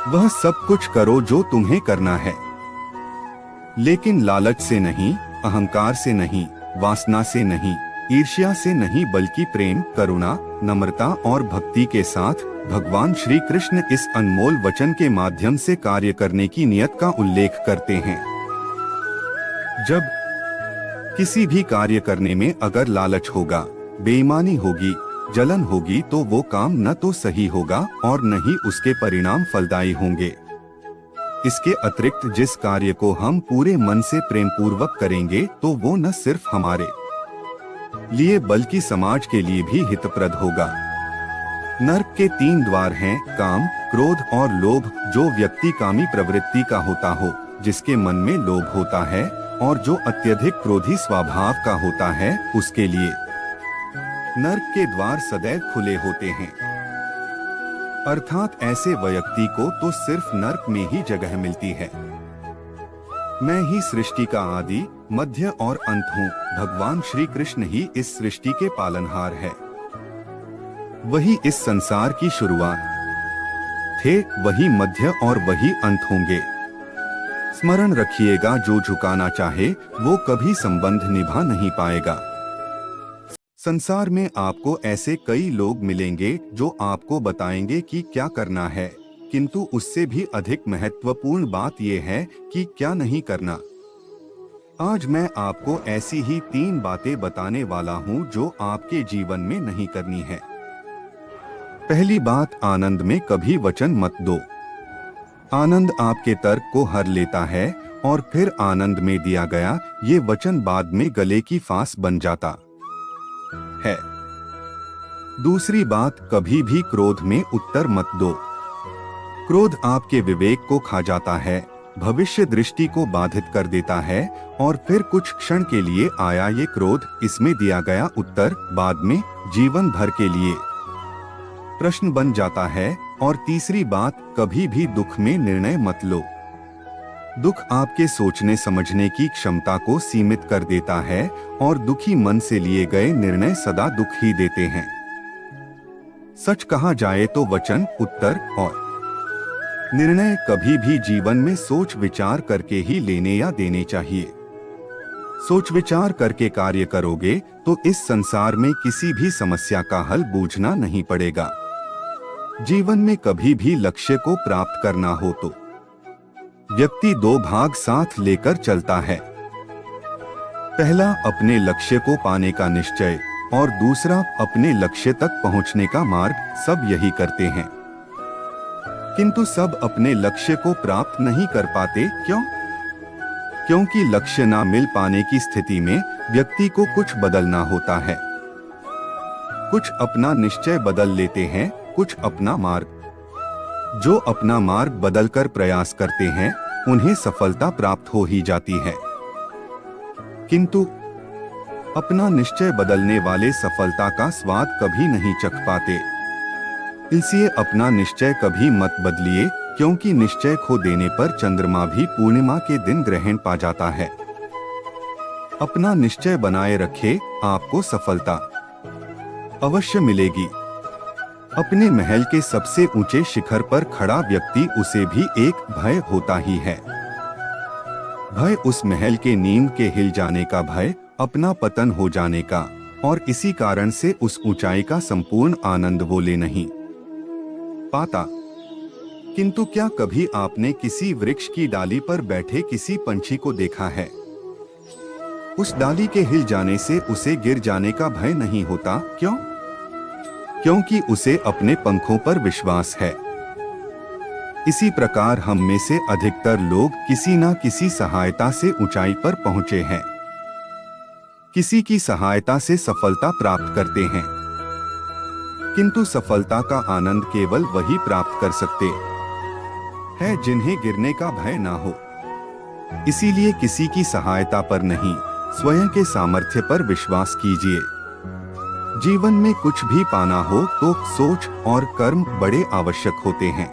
वह सब कुछ करो जो तुम्हें करना है, लेकिन लालच से नहीं, अहंकार से नहीं, वासना से नहीं, ईर्ष्या से नहीं, बल्कि प्रेम, करुणा, नम्रता और भक्ति के साथ। भगवान श्री कृष्ण इस अनमोल वचन के माध्यम से कार्य करने की नियत का उल्लेख करते हैं। जब किसी भी कार्य करने में अगर लालच होगा, बेईमानी होगी, जलन होगी, तो वो काम न तो सही होगा और न ही उसके परिणाम फलदायी होंगे। इसके अतिरिक्त जिस कार्य को हम पूरे मन से प्रेम पूर्वक करेंगे तो वो न सिर्फ हमारे लिए बल्कि समाज के लिए भी हितप्रद होगा। नर्क के 3 द्वार हैं, काम, क्रोध और लोभ। जो व्यक्ति कामी प्रवृत्ति का होता हो, जिसके मन में लोभ होता है और जो अत्यधिक क्रोधी स्वभाव का होता है, उसके लिए नर्क के द्वार सदैव खुले होते हैं। अर्थात ऐसे व्यक्ति को तो सिर्फ नर्क में ही जगह मिलती है। मैं ही सृष्टि का आदि, मध्य और अंत हूँ। भगवान श्री कृष्ण ही इस सृष्टि के पालनहार है। वही इस संसार की शुरुआत थे, वही मध्य और वही अंत होंगे। स्मरण रखिएगा, जो झुकाना चाहे वो कभी संबंध निभा नहीं पाएगा। संसार में आपको ऐसे कई लोग मिलेंगे जो आपको बताएंगे कि क्या करना है, किंतु उससे भी अधिक महत्वपूर्ण बात यह है कि क्या नहीं करना। आज मैं आपको ऐसी ही 3 बातें बताने वाला हूं जो आपके जीवन में नहीं करनी है। पहली बात, आनंद में कभी वचन मत दो। आनंद आपके तर्क को हर लेता है और फिर आनंद में दिया गया ये वचन बाद में गले की फांस बन जाता है। दूसरी बात, कभी भी क्रोध में उत्तर मत दो। क्रोध आपके विवेक को खा जाता है, भविष्य दृष्टि को बाधित कर देता है और फिर कुछ क्षण के लिए आया ये क्रोध, इसमें दिया गया उत्तर बाद में जीवन भर के लिए प्रश्न बन जाता है। और तीसरी बात, कभी भी दुख में निर्णय मत लो। दुख आपके सोचने समझने की क्षमता को सीमित कर देता है और दुखी मन से लिए गए निर्णय सदा दुख ही देते हैं। सच कहा जाए तो वचन, उत्तर और निर्णय कभी भी जीवन में सोच विचार करके ही लेने या देने चाहिए। सोच विचार करके कार्य करोगे तो इस संसार में किसी भी समस्या का हल बूझना नहीं पड़ेगा। जीवन में कभी भी लक्ष्य को प्राप्त करना हो तो व्यक्ति 2 भाग साथ लेकर चलता है। पहला, अपने लक्ष्य को पाने का निश्चय और दूसरा, अपने लक्ष्य तक पहुंचने का मार्ग। सब यही करते हैं, किंतु सब अपने लक्ष्य को प्राप्त नहीं कर पाते। क्यों? क्योंकि लक्ष्य ना मिल पाने की स्थिति में व्यक्ति को कुछ बदलना होता है। कुछ अपना निश्चय बदल लेते हैं, कुछ अपना मार्ग। जो अपना मार्ग बदलकर प्रयास करते हैं उन्हें सफलता प्राप्त हो ही जाती है, किंतु अपना निश्चय बदलने वाले सफलता का स्वाद कभी नहीं चख पाते। इसलिए अपना निश्चय कभी मत बदलिए, क्योंकि निश्चय खो देने पर चंद्रमा भी पूर्णिमा के दिन ग्रहण पा जाता है। अपना निश्चय बनाए रखे, आपको सफलता अवश्य मिलेगी। अपने महल के सबसे ऊंचे शिखर पर खड़ा व्यक्ति, उसे भी एक भय होता ही है। भय उस महल के नींव के हिल जाने का भय, अपना पतन हो जाने का, और इसी कारण से उस ऊंचाई का संपूर्ण आनंद वो ले नहीं पाता। किंतु क्या कभी आपने किसी वृक्ष की डाली पर बैठे किसी पंछी को देखा है? उस डाली के हिल जाने से उसे गिर जाने का भय नहीं होता। क्यों? क्योंकि उसे अपने पंखों पर विश्वास है। इसी प्रकार हम में से अधिकतर लोग किसी न किसी सहायता से ऊंचाई पर पहुंचे हैं, किसी की सहायता से सफलता प्राप्त करते हैं, किंतु सफलता का आनंद केवल वही प्राप्त कर सकते हैं जिन्हें गिरने का भय ना हो। इसीलिए किसी की सहायता पर नहीं, स्वयं के सामर्थ्य पर विश्वास कीजिए। जीवन में कुछ भी पाना हो तो सोच और कर्म बड़े आवश्यक होते हैं,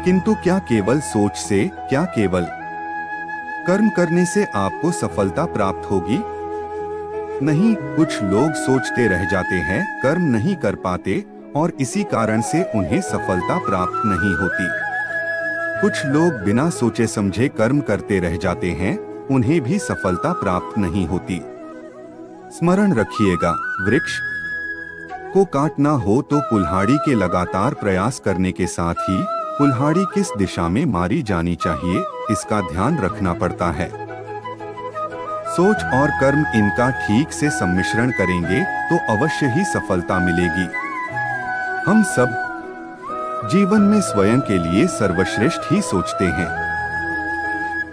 किंतु क्या केवल सोच से, क्या केवल कर्म करने से आपको सफलता प्राप्त होगी? नहीं, कुछ लोग सोचते रह जाते हैं, कर्म नहीं कर पाते और इसी कारण से उन्हें सफलता प्राप्त नहीं होती। कुछ लोग बिना सोचे समझे कर्म करते रह जाते हैं, उन्हें भी सफलता प्राप्त नहीं होती। स्मरण रखिएगा, वृक्ष को काटना हो तो कुल्हाड़ी के लगातार प्रयास करने के साथ ही कुल्हाड़ी किस दिशा में मारी जानी चाहिए, इसका ध्यान रखना पड़ता है। सोच और कर्म इनका ठीक से सम्मिश्रण करेंगे तो अवश्य ही सफलता मिलेगी। हम सब जीवन में स्वयं के लिए सर्वश्रेष्ठ ही सोचते हैं,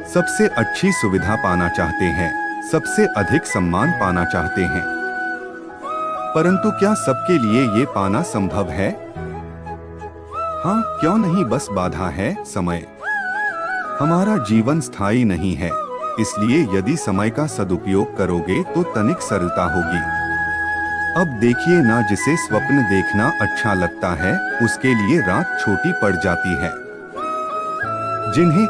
सबसे अच्छी सुविधा पाना चाहते हैं, सबसे अधिक सम्मान पाना चाहते हैं, परंतु क्या सबके लिए ये पाना संभव है? हाँ, क्यों नहीं, बस बाधा है समय। हमारा जीवन स्थायी नहीं है, इसलिए यदि समय का सदुपयोग करोगे तो तनिक सरलता होगी। अब देखिए ना, जिसे स्वप्न देखना अच्छा लगता है उसके लिए रात छोटी पड़ जाती है। जिन्हें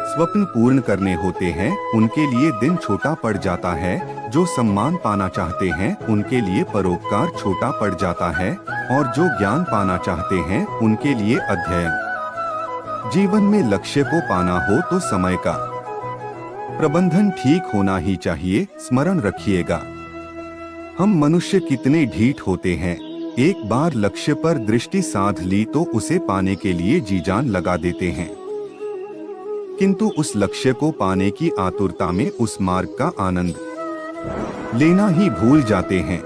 स्वप्न पूर्ण करने होते हैं उनके लिए दिन छोटा पड़ जाता है। जो सम्मान पाना चाहते हैं उनके लिए परोपकार छोटा पड़ जाता है, और जो ज्ञान पाना चाहते हैं उनके लिए अध्ययन। जीवन में लक्ष्य को पाना हो तो समय का प्रबंधन ठीक होना ही चाहिए। स्मरण रखिएगा, हम मनुष्य कितने ढीठ होते हैं। एक बार लक्ष्य पर दृष्टि साध ली तो उसे पाने के लिए जी जान लगा देते हैं, किंतु उस लक्ष्य को पाने की आतुरता में उस मार्ग का आनंद लेना ही भूल जाते हैं।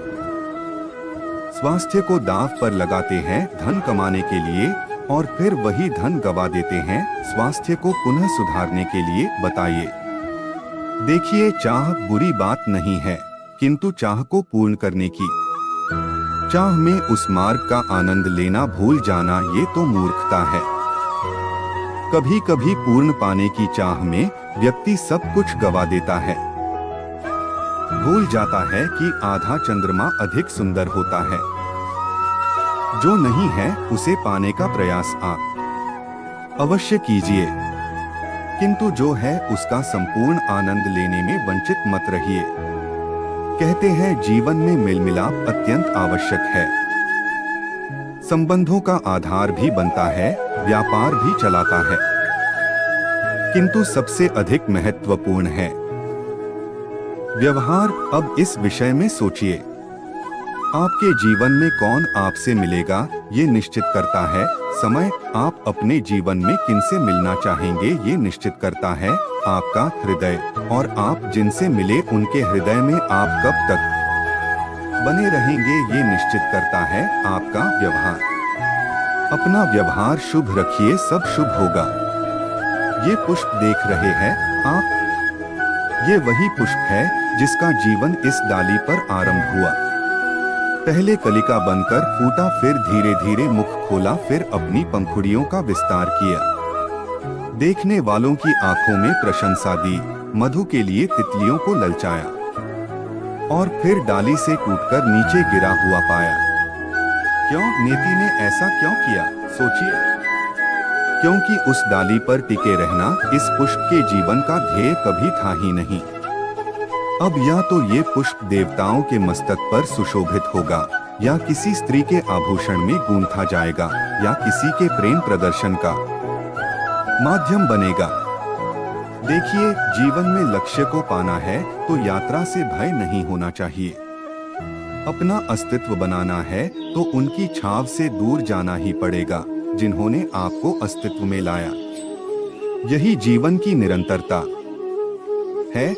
स्वास्थ्य को दांव पर लगाते हैं धन कमाने के लिए, और फिर वही धन गवा देते हैं स्वास्थ्य को पुनः सुधारने के लिए। बताइए। देखिए, चाह बुरी बात नहीं है, किंतु चाह को पूर्ण करने की चाह में उस मार्ग का आनंद लेना भूल जाना, ये तो मूर्खता है। कभी कभी पूर्ण पाने की चाह में व्यक्ति सब कुछ गवा देता है, भूल जाता है कि आधा चंद्रमा अधिक सुंदर होता है। जो नहीं है उसे पाने का प्रयास आप अवश्य कीजिए, किंतु जो है उसका संपूर्ण आनंद लेने में वंचित मत रहिए। कहते हैं जीवन में मेल मिलाप अत्यंत आवश्यक है। संबंधों का आधार भी बनता है, व्यापार भी चलाता है, किंतु सबसे अधिक महत्वपूर्ण है व्यवहार। अब इस विषय में सोचिए, आपके जीवन में कौन आपसे मिलेगा ये निश्चित करता है समय। आप अपने जीवन में किनसे मिलना चाहेंगे ये निश्चित करता है आपका हृदय, और आप जिनसे मिले उनके हृदय में आप कब तक बने रहेंगे ये निश्चित करता है आपका व्यवहार। अपना व्यवहार शुभ रखिए, सब शुभ होगा। ये पुष्प देख रहे हैं आप, ये वही पुष्प है जिसका जीवन इस डाली पर आरंभ हुआ। पहले कलिका बनकर फूटा, फिर धीरे धीरे मुख खोला, फिर अपनी पंखुड़ियों का विस्तार किया। देखने वालों की आंखों में प्रशंसा दी, मधु के लिए तितलियों को ललचाया, और फिर डाली से टूटकर नीचे गिरा हुआ पाया। क्यों नेति ने ऐसा क्यों किया? सोचिए। क्योंकि उस डाली पर टिके रहना इस पुष्प के जीवन का ध्येय कभी था ही नहीं। अब या तो ये पुष्प देवताओं के मस्तक पर सुशोभित होगा, या किसी स्त्री के आभूषण में गूंथा जाएगा, या किसी के प्रेम प्रदर्शन का माध्यम बनेगा। देखिए, जीवन में लक्ष्य को पाना है तो यात्रा से भय नहीं होना चाहिए। अपना अस्तित्व बनाना है तो उनकी छाव से दूर जाना ही पड़ेगा जिन्होंने आपको अस्तित्व में लाया। यही जीवन की निरंतरता है।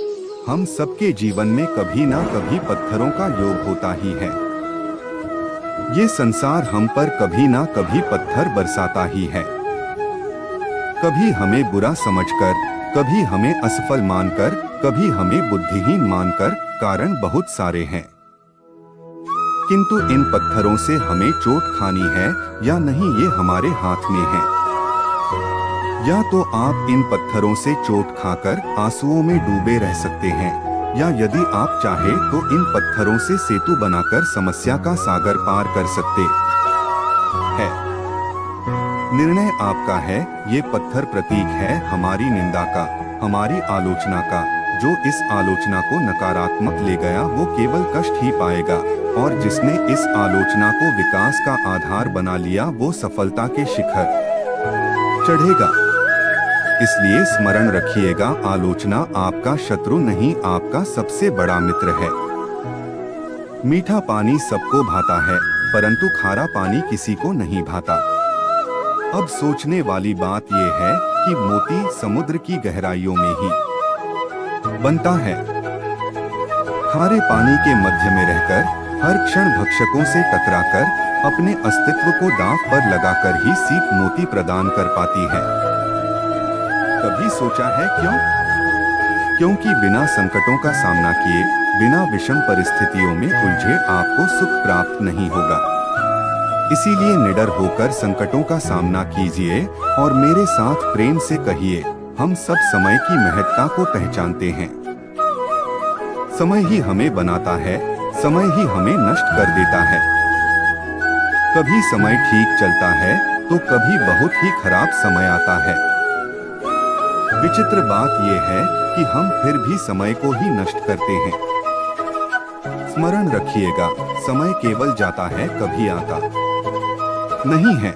हम सबके जीवन में कभी ना कभी पत्थरों का योग होता ही है। ये संसार हम पर कभी ना कभी पत्थर बरसाता ही है। कभी हमें बुरा समझकर, कभी हमें असफल मानकर, कभी हमें बुद्धिहीन मानकर। कारण बहुत सारे हैं, किंतु इन पत्थरों से हमें चोट खानी है या नहीं ये हमारे हाथ में है। या तो आप इन पत्थरों से चोट खाकर आंसुओं में डूबे रह सकते हैं, या यदि आप चाहे तो इन पत्थरों से सेतु बनाकर समस्या का सागर पार कर सकते हैं। निर्णय आपका है। ये पत्थर प्रतीक है हमारी निंदा का, हमारी आलोचना का। जो इस आलोचना को नकारात्मक ले गया वो केवल कष्ट ही पाएगा, और जिसने इस आलोचना को विकास का आधार बना लिया वो सफलता के शिखर चढ़ेगा। इसलिए स्मरण रखिएगा, आलोचना आपका शत्रु नहीं, आपका सबसे बड़ा मित्र है। मीठा पानी सबको भाता है, परंतु खारा पानी किसी को नहीं भाता। अब सोचने वाली बात यह है कि मोती समुद्र की गहराइयों में ही बनता है। खारे पानी के मध्य में रहकर हर क्षण भक्षकों से टकराकर अपने अस्तित्व को दांव पर लगाकर ही सीप मोती प्रदान कर पाती है। कभी सोचा है क्यों? क्योंकि बिना संकटों का सामना किए, बिना विषम परिस्थितियों में उलझे आपको सुख प्राप्त नहीं होगा। इसीलिए निडर होकर संकटों का सामना कीजिए और मेरे साथ प्रेम से कहिए, हम सब समय की महत्ता को पहचानते हैं। समय ही हमें बनाता है, समय ही हमें नष्ट कर देता है। कभी समय ठीक चलता है तो कभी बहुत ही खराब समय आता है। विचित्र बात यह है कि हम फिर भी समय को ही नष्ट करते हैं। स्मरण रखिएगा, समय केवल जाता है, कभी आता नहीं है।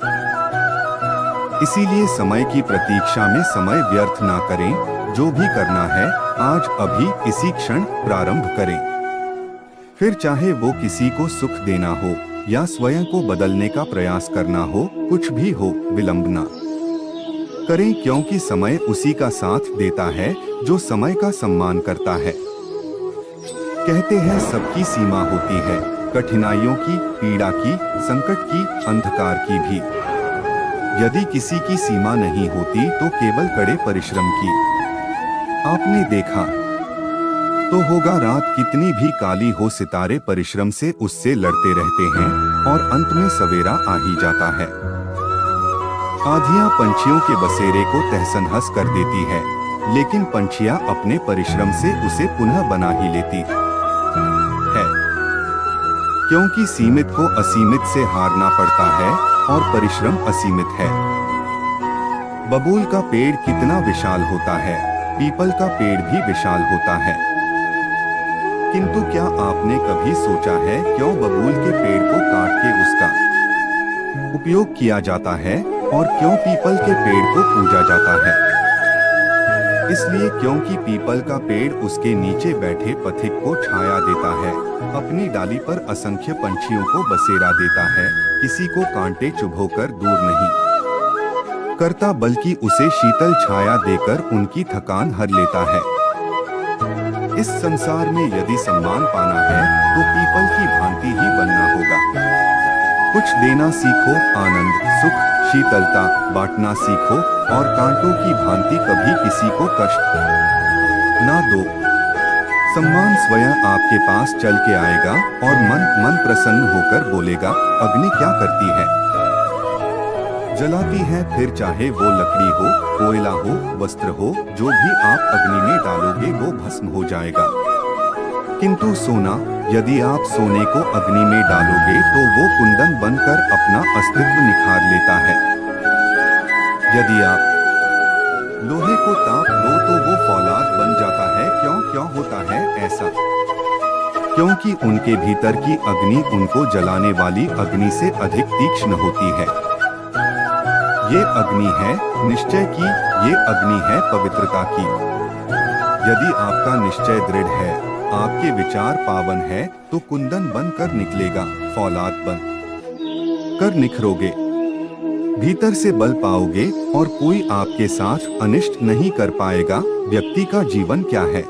इसीलिए समय की प्रतीक्षा में समय व्यर्थ ना करें। जो भी करना है आज अभी इसी क्षण प्रारंभ करें। फिर चाहे वो किसी को सुख देना हो या स्वयं को बदलने का प्रयास करना हो, कुछ भी हो, विलंब ना करें, क्योंकि समय उसी का साथ देता है जो समय का सम्मान करता है। कहते हैं सबकी सीमा होती है, कठिनाइयों की, पीड़ा की, संकट की, अंधकार की भी। यदि किसी की सीमा नहीं होती तो केवल कड़े परिश्रम की। आपने देखा तो होगा, रात कितनी भी काली हो, सितारे परिश्रम से उससे लड़ते रहते हैं और अंत में सवेरा आ ही जाता है। आंधियां पंछियों के बसेरे को तहस-नहस कर देती है, लेकिन पंछियां अपने परिश्रम से उसे पुनः बना ही लेती है, क्योंकि सीमित को असीमित से हारना पड़ता है और परिश्रम असीमित है। बबूल का पेड़ कितना विशाल होता है, पीपल का पेड़ भी विशाल होता है। किंतु क्या आपने कभी सोचा है क्यों बबूल के पेड़ को काट के उसका उपयोग किया जाता है और क्यों पीपल के पेड़ को पूजा जाता है? इसलिए क्योंकि पीपल का पेड़ उसके नीचे बैठे पथिक को छाया देता है, अपनी डाली पर असंख्य पंछियों को बसेरा देता है, किसी को कांटे चुभोकर दूर नहीं करता बल्कि उसे शीतल छाया देकर उनकी थकान हर लेता है। इस संसार में यदि सम्मान पाना है तो पीपल की भांति ही बनना होगा। कुछ देना सीखो, आनंद, सुख, शीतलता बांटना सीखो और कांटों की भांति कभी किसी को कष्ट ना दो। सम्मान स्वयं आपके पास चल के आएगा और मन प्रसन्न होकर बोलेगा, अग्नि क्या करती है? जलाती है, फिर चाहे वो लकड़ी हो, कोयला हो, वस्त्र हो, जो भी आप अग्नि में डालोगे वो भस्म हो जाएगा। किंतु सोना, यदि आप सोने को अग्नि में डालोगे तो वो कुंदन बनकर अपना अस्तित्व निखार लेता है। यदि आप लोहे को ताप दो तो वो फौलाद बन जाता है। क्यों होता है ऐसा? क्योंकि उनके भीतर की अग्नि उनको जलाने वाली अग्नि से अधिक तीक्ष्ण होती है। ये अग्नि है निश्चय की, ये अग्नि है पवित्रता की। यदि आपका निश्चय दृढ़ है, आपके विचार पावन है, तो कुंदन बनकर निकलेगा, फौलाद बन कर निखरोगे, भीतर से बल पाओगे और कोई आपके साथ अनिष्ट नहीं कर पाएगा। व्यक्ति का जीवन क्या है?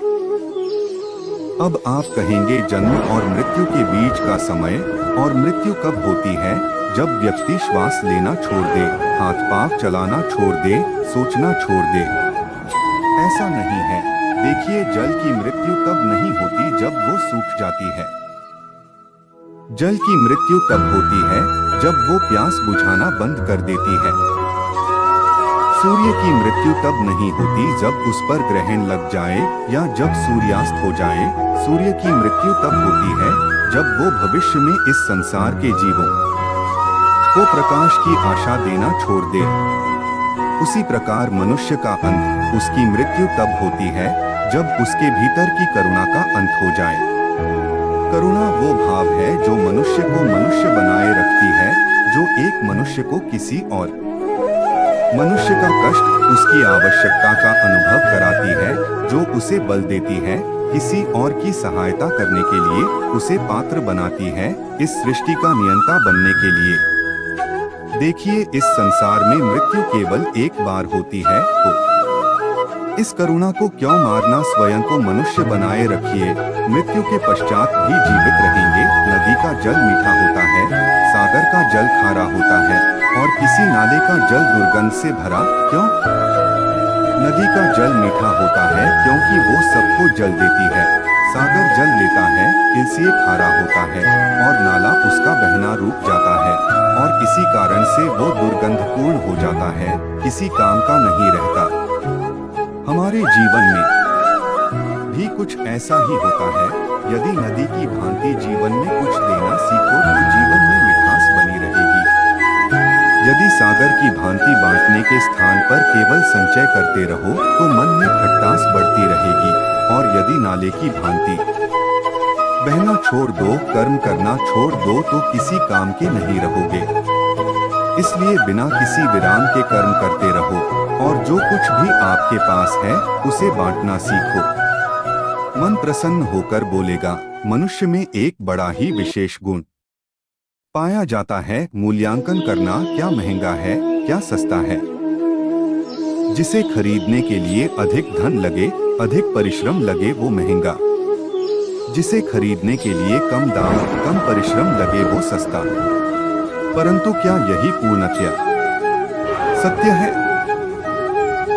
अब आप कहेंगे जन्म और मृत्यु के बीच का समय, और मृत्यु कब होती है? जब व्यक्ति श्वास लेना छोड़ दे, हाथ पांव चलाना छोड़ दे, सोचना छोड़ दे। ऐसा नहीं है। देखिए, जल की मृत्यु तब नहीं होती जब वो सूख जाती है। जल की मृत्यु तब होती है जब वो प्यास बुझाना बंद कर देती है। सूर्य की मृत्यु तब नहीं होती जब उस पर ग्रहण लग जाए या जब सूर्यास्त हो जाए। सूर्य की मृत्यु तब होती है जब वो भविष्य में इस संसार के जीवों को प्रकाश की आशा देना छोड़ दे। उसी प्रकार मनुष्य का अंत, उसकी मृत्यु तब होती है जब उसके भीतर की करुणा का अंत हो जाए। करुणा वो भाव है जो मनुष्य को मनुष्य बनाए रखती है, जो एक मनुष्य को किसी और मनुष्य का कष्ट, उसकी आवश्यकता का अनुभव कराती है, जो उसे बल देती है किसी और की सहायता करने के लिए, उसे पात्र बनाती है इस सृष्टि का नियंता बनने के लिए। देखिए, इस संसार में मृत्यु केवल एक बार होती है, तो इस करुणा को क्यों मारना? स्वयं को मनुष्य बनाए रखिए, मृत्यु के पश्चात भी जीवित रहेंगे। नदी का जल मीठा होता है, सागर का जल खारा होता है और किसी नाले का जल दुर्गंध से भरा। क्यों? नदी का जल मीठा होता है क्योंकि वो सबको जल देती है। सागर जल लेता है, इसलिए खारा होता है और नाला उसका बहना रुक जाता है और किसी कारण से वो दुर्गंधपूर्ण हो जाता है, किसी काम का नहीं रहता। हमारे जीवन में भी कुछ ऐसा ही होता है। यदि नदी की भांति जीवन में कुछ देना सीखो तो जीवन में मिठास बनी रहेगी। यदि सागर की भांति बांटने के स्थान पर केवल संचय करते रहो तो मन में खटास बढ़ती रहेगी, और यदि नाले की भांति बहना छोड़ दो, कर्म करना छोड़ दो तो किसी काम के नहीं रहोगे। इसलिए बिना किसी विराम के कर्म करते रहो और जो कुछ भी आपके पास है उसे बांटना सीखो। मन प्रसन्न होकर बोलेगा। मनुष्य में एक बड़ा ही विशेष गुण पाया जाता है, मूल्यांकन करना, क्या महंगा है, क्या सस्ता है। जिसे खरीदने के लिए अधिक धन लगे, अधिक परिश्रम लगे, वो महंगा। जिसे खरीदने के लिए कम दाम, कम परिश्रम लगे, वो सस्ता। परंतु क्या यही पूर्णतया सत्य है?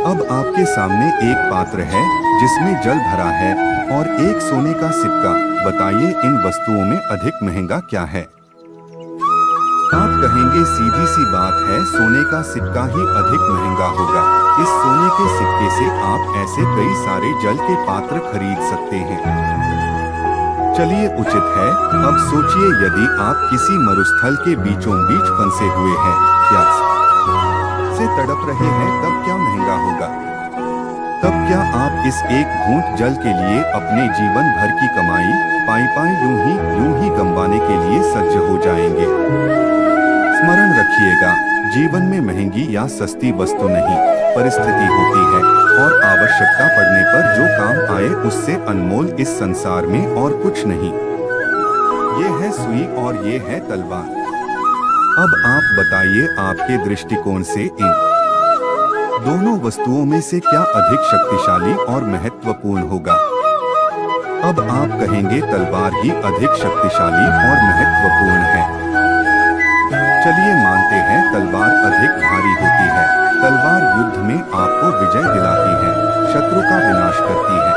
अब आपके सामने एक पात्र है जिसमें जल भरा है और एक सोने का सिक्का। बताइए इन वस्तुओं में अधिक महंगा क्या है? आप कहेंगे सीधी सी बात है, सोने का सिक्का ही अधिक महंगा होगा। इस सोने के सिक्के से आप ऐसे कई सारे जल के पात्र खरीद सकते हैं। चलिए उचित है, अब सोचिए यदि आप किसी मरुस्थल के बीचों बीच फंसे हुए हैं, प्यास से तड़प रहे हैं, तब क्या महंगा होगा? तब क्या आप इस एक घूंट जल के लिए अपने जीवन भर की कमाई पाई यूं ही गंवाने के लिए सज्ज हो जाएंगे? स्मरण रखिएगा, जीवन में महंगी या सस्ती वस्तु नहीं, परिस्थिति होती है और आवश्यकता पड़ने पर जो काम आए उससे अनमोल इस संसार में और कुछ नहीं। ये है सुई और ये है तलवार। अब आप बताइए आपके दृष्टिकोण से इन दोनों वस्तुओं में से क्या अधिक शक्तिशाली और महत्वपूर्ण होगा? अब आप कहेंगे तलवार ही अधिक शक्तिशाली और महत्वपूर्ण है। चलिए मानते हैं तलवार अधिक भारी होती है। तलवार युद्ध में आपको विजय दिलाती है, शत्रु का विनाश करती है,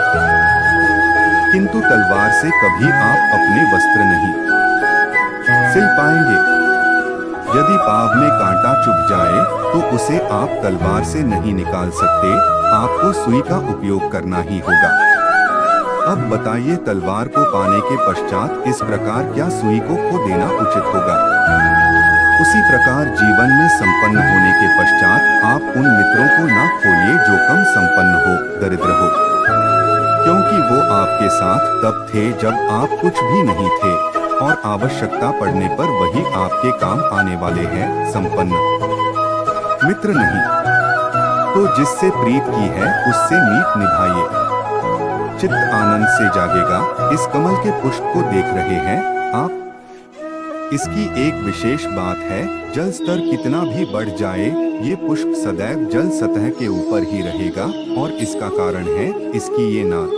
किंतु तलवार से कभी आप अपने वस्त्र नहीं सिल पाएंगे। यदि पाव में कांटा चुभ जाए तो उसे आप तलवार से नहीं निकाल सकते, आपको सुई का उपयोग करना ही होगा। अब बताइए तलवार को पाने के पश्चात इस प्रकार क्या सुई को खो देना उचित होगा? उसी प्रकार जीवन में संपन्न होने के पश्चात आप उन मित्रों को ना खोइए जो कम संपन्न हो, दरिद्र हो, क्योंकि वो आपके साथ तब थे जब आप कुछ भी नहीं थे और आवश्यकता पड़ने पर वही आपके काम आने वाले हैं, संपन्न मित्र नहीं। तो जिससे प्रीत की है उससे मीत निभाइए, चित्त आनंद से जागेगा। इस कमल के पुष्प को देख रहे हैं आप, इसकी एक विशेष बात है, जल स्तर कितना भी बढ़ जाए ये पुष्प सदैव जल सतह के ऊपर ही रहेगा और इसका कारण है इसकी ये नाल।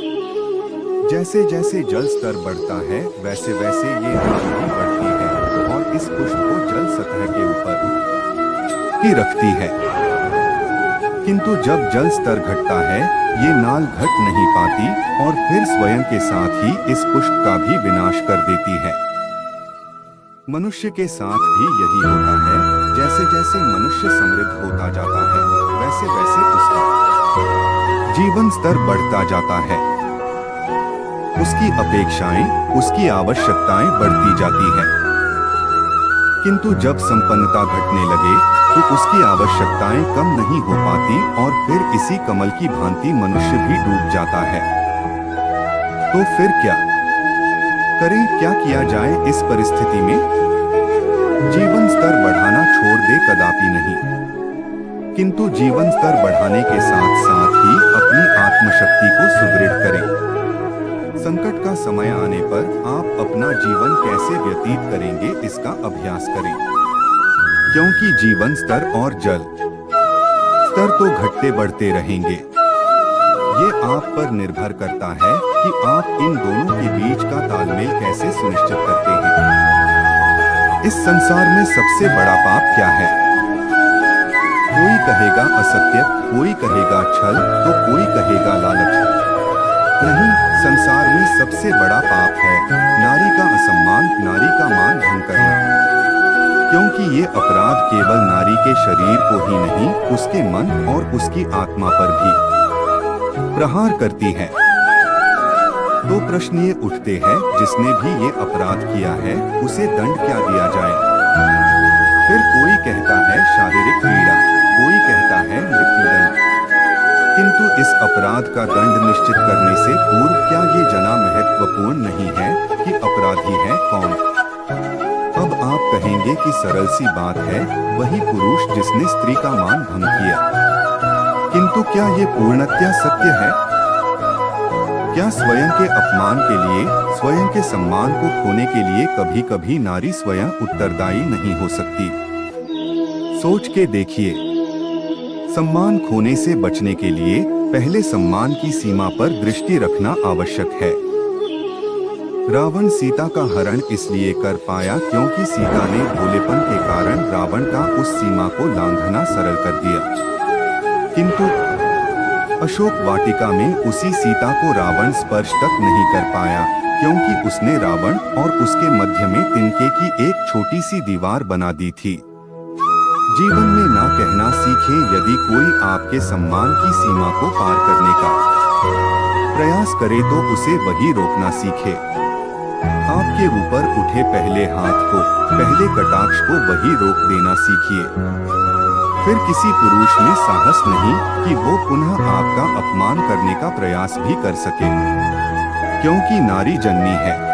जैसे जैसे जल स्तर बढ़ता है वैसे वैसे ये नाल भी बढ़ती है और इस पुष्प को जल सतह के ऊपर ही रखती है। किंतु जब जल स्तर घटता है ये नाल घट नहीं पाती और फिर स्वयं के साथ ही इस पुष्प का भी विनाश कर देती है। मनुष्य के साथ भी यही होता है, जैसे जैसे मनुष्य समृद्ध होता जाता है वैसे वैसे उसका जीवन स्तर बढ़ता जाता है, उसकी अपेक्षाएं, उसकी आवश्यकताएं बढ़ती जाती है। किंतु जब संपन्नता घटने लगे तो उसकी आवश्यकताएं कम नहीं हो पाती और फिर इसी कमल की भांति मनुष्य भी डूब जाता है। तो फिर क्या करें, क्या किया जाए इस परिस्थिति में? जीवन स्तर बढ़ाना छोड़ दे कदापि नहीं, किंतु जीवन स्तर बढ़ाने के साथ साथ ही अपनी आत्मशक्ति को सुदृढ़ करें। संकट का समय आने पर आप अपना जीवन कैसे व्यतीत करेंगे इसका अभ्यास करें, क्योंकि जीवन स्तर और जल स्तर तो घटते बढ़ते रहेंगे। ये आप पर निर्भर करता है कि आप इन दोनों के बीच का तालमेल कैसे सुनिश्चित करते हैं। इस संसार में सबसे बड़ा पाप क्या है? कोई कहेगा असत्य, कोई कहेगा छल, तो कोई कहेगा लालच। नहीं, संसार में सबसे बड़ा पाप है नारी का असम्मान, नारी का मान भंग करना। क्योंकि ये अपराध केवल नारी के शरीर को ही नहीं, उसके मन और उसकी आत्मा पर भी प्रहार करती है। तो प्रश्न ये उठते हैं, जिसने भी ये अपराध किया है उसे दंड क्या दिया जाए? फिर कोई कहता है शारीरिक पीड़ा, कोई कहता है मृत्युदंड। किंतु इस अपराध का दंड निश्चित करने से पूर्व क्या ये जना महत्वपूर्ण नहीं है कि अपराधी है कौन? अब आप कहेंगे कि सरल सी बात है, वही पुरुष जिसने स्त्री का मान भंग किया। किंतु क्या ये पूर्णतया सत्य है? क्या स्वयं के अपमान के लिए, स्वयं के सम्मान को खोने के लिए कभी कभी नारी स्वयं उत्तरदायी नहीं हो सकती? सोच के देखिए। सम्मान खोने से बचने के लिए पहले सम्मान की सीमा पर दृष्टि रखना आवश्यक है। रावण सीता का हरण इसलिए कर पाया क्योंकि सीता ने भोलेपन के कारण रावण का उस सीमा को लांघना सरल कर दिया। किंतु अशोक वाटिका में उसी सीता को रावण स्पर्श तक नहीं कर पाया, क्योंकि उसने रावण और उसके मध्य में तिनके की एक छोटी सी दीवार बना दी थी। जीवन में ना कहना सीखें यदि कोई आपके सम्मान की सीमा को पार करने का प्रयास करे तो उसे वही रोकना सीखे। आपके ऊपर उठे पहले हाथ को, पहले कटाक्ष को वही रोक देना सीखिए। फिर किसी पुरुष में साहस नहीं कि वो पुनः आपका अपमान करने का प्रयास भी कर सके, क्योंकि नारी जननी है।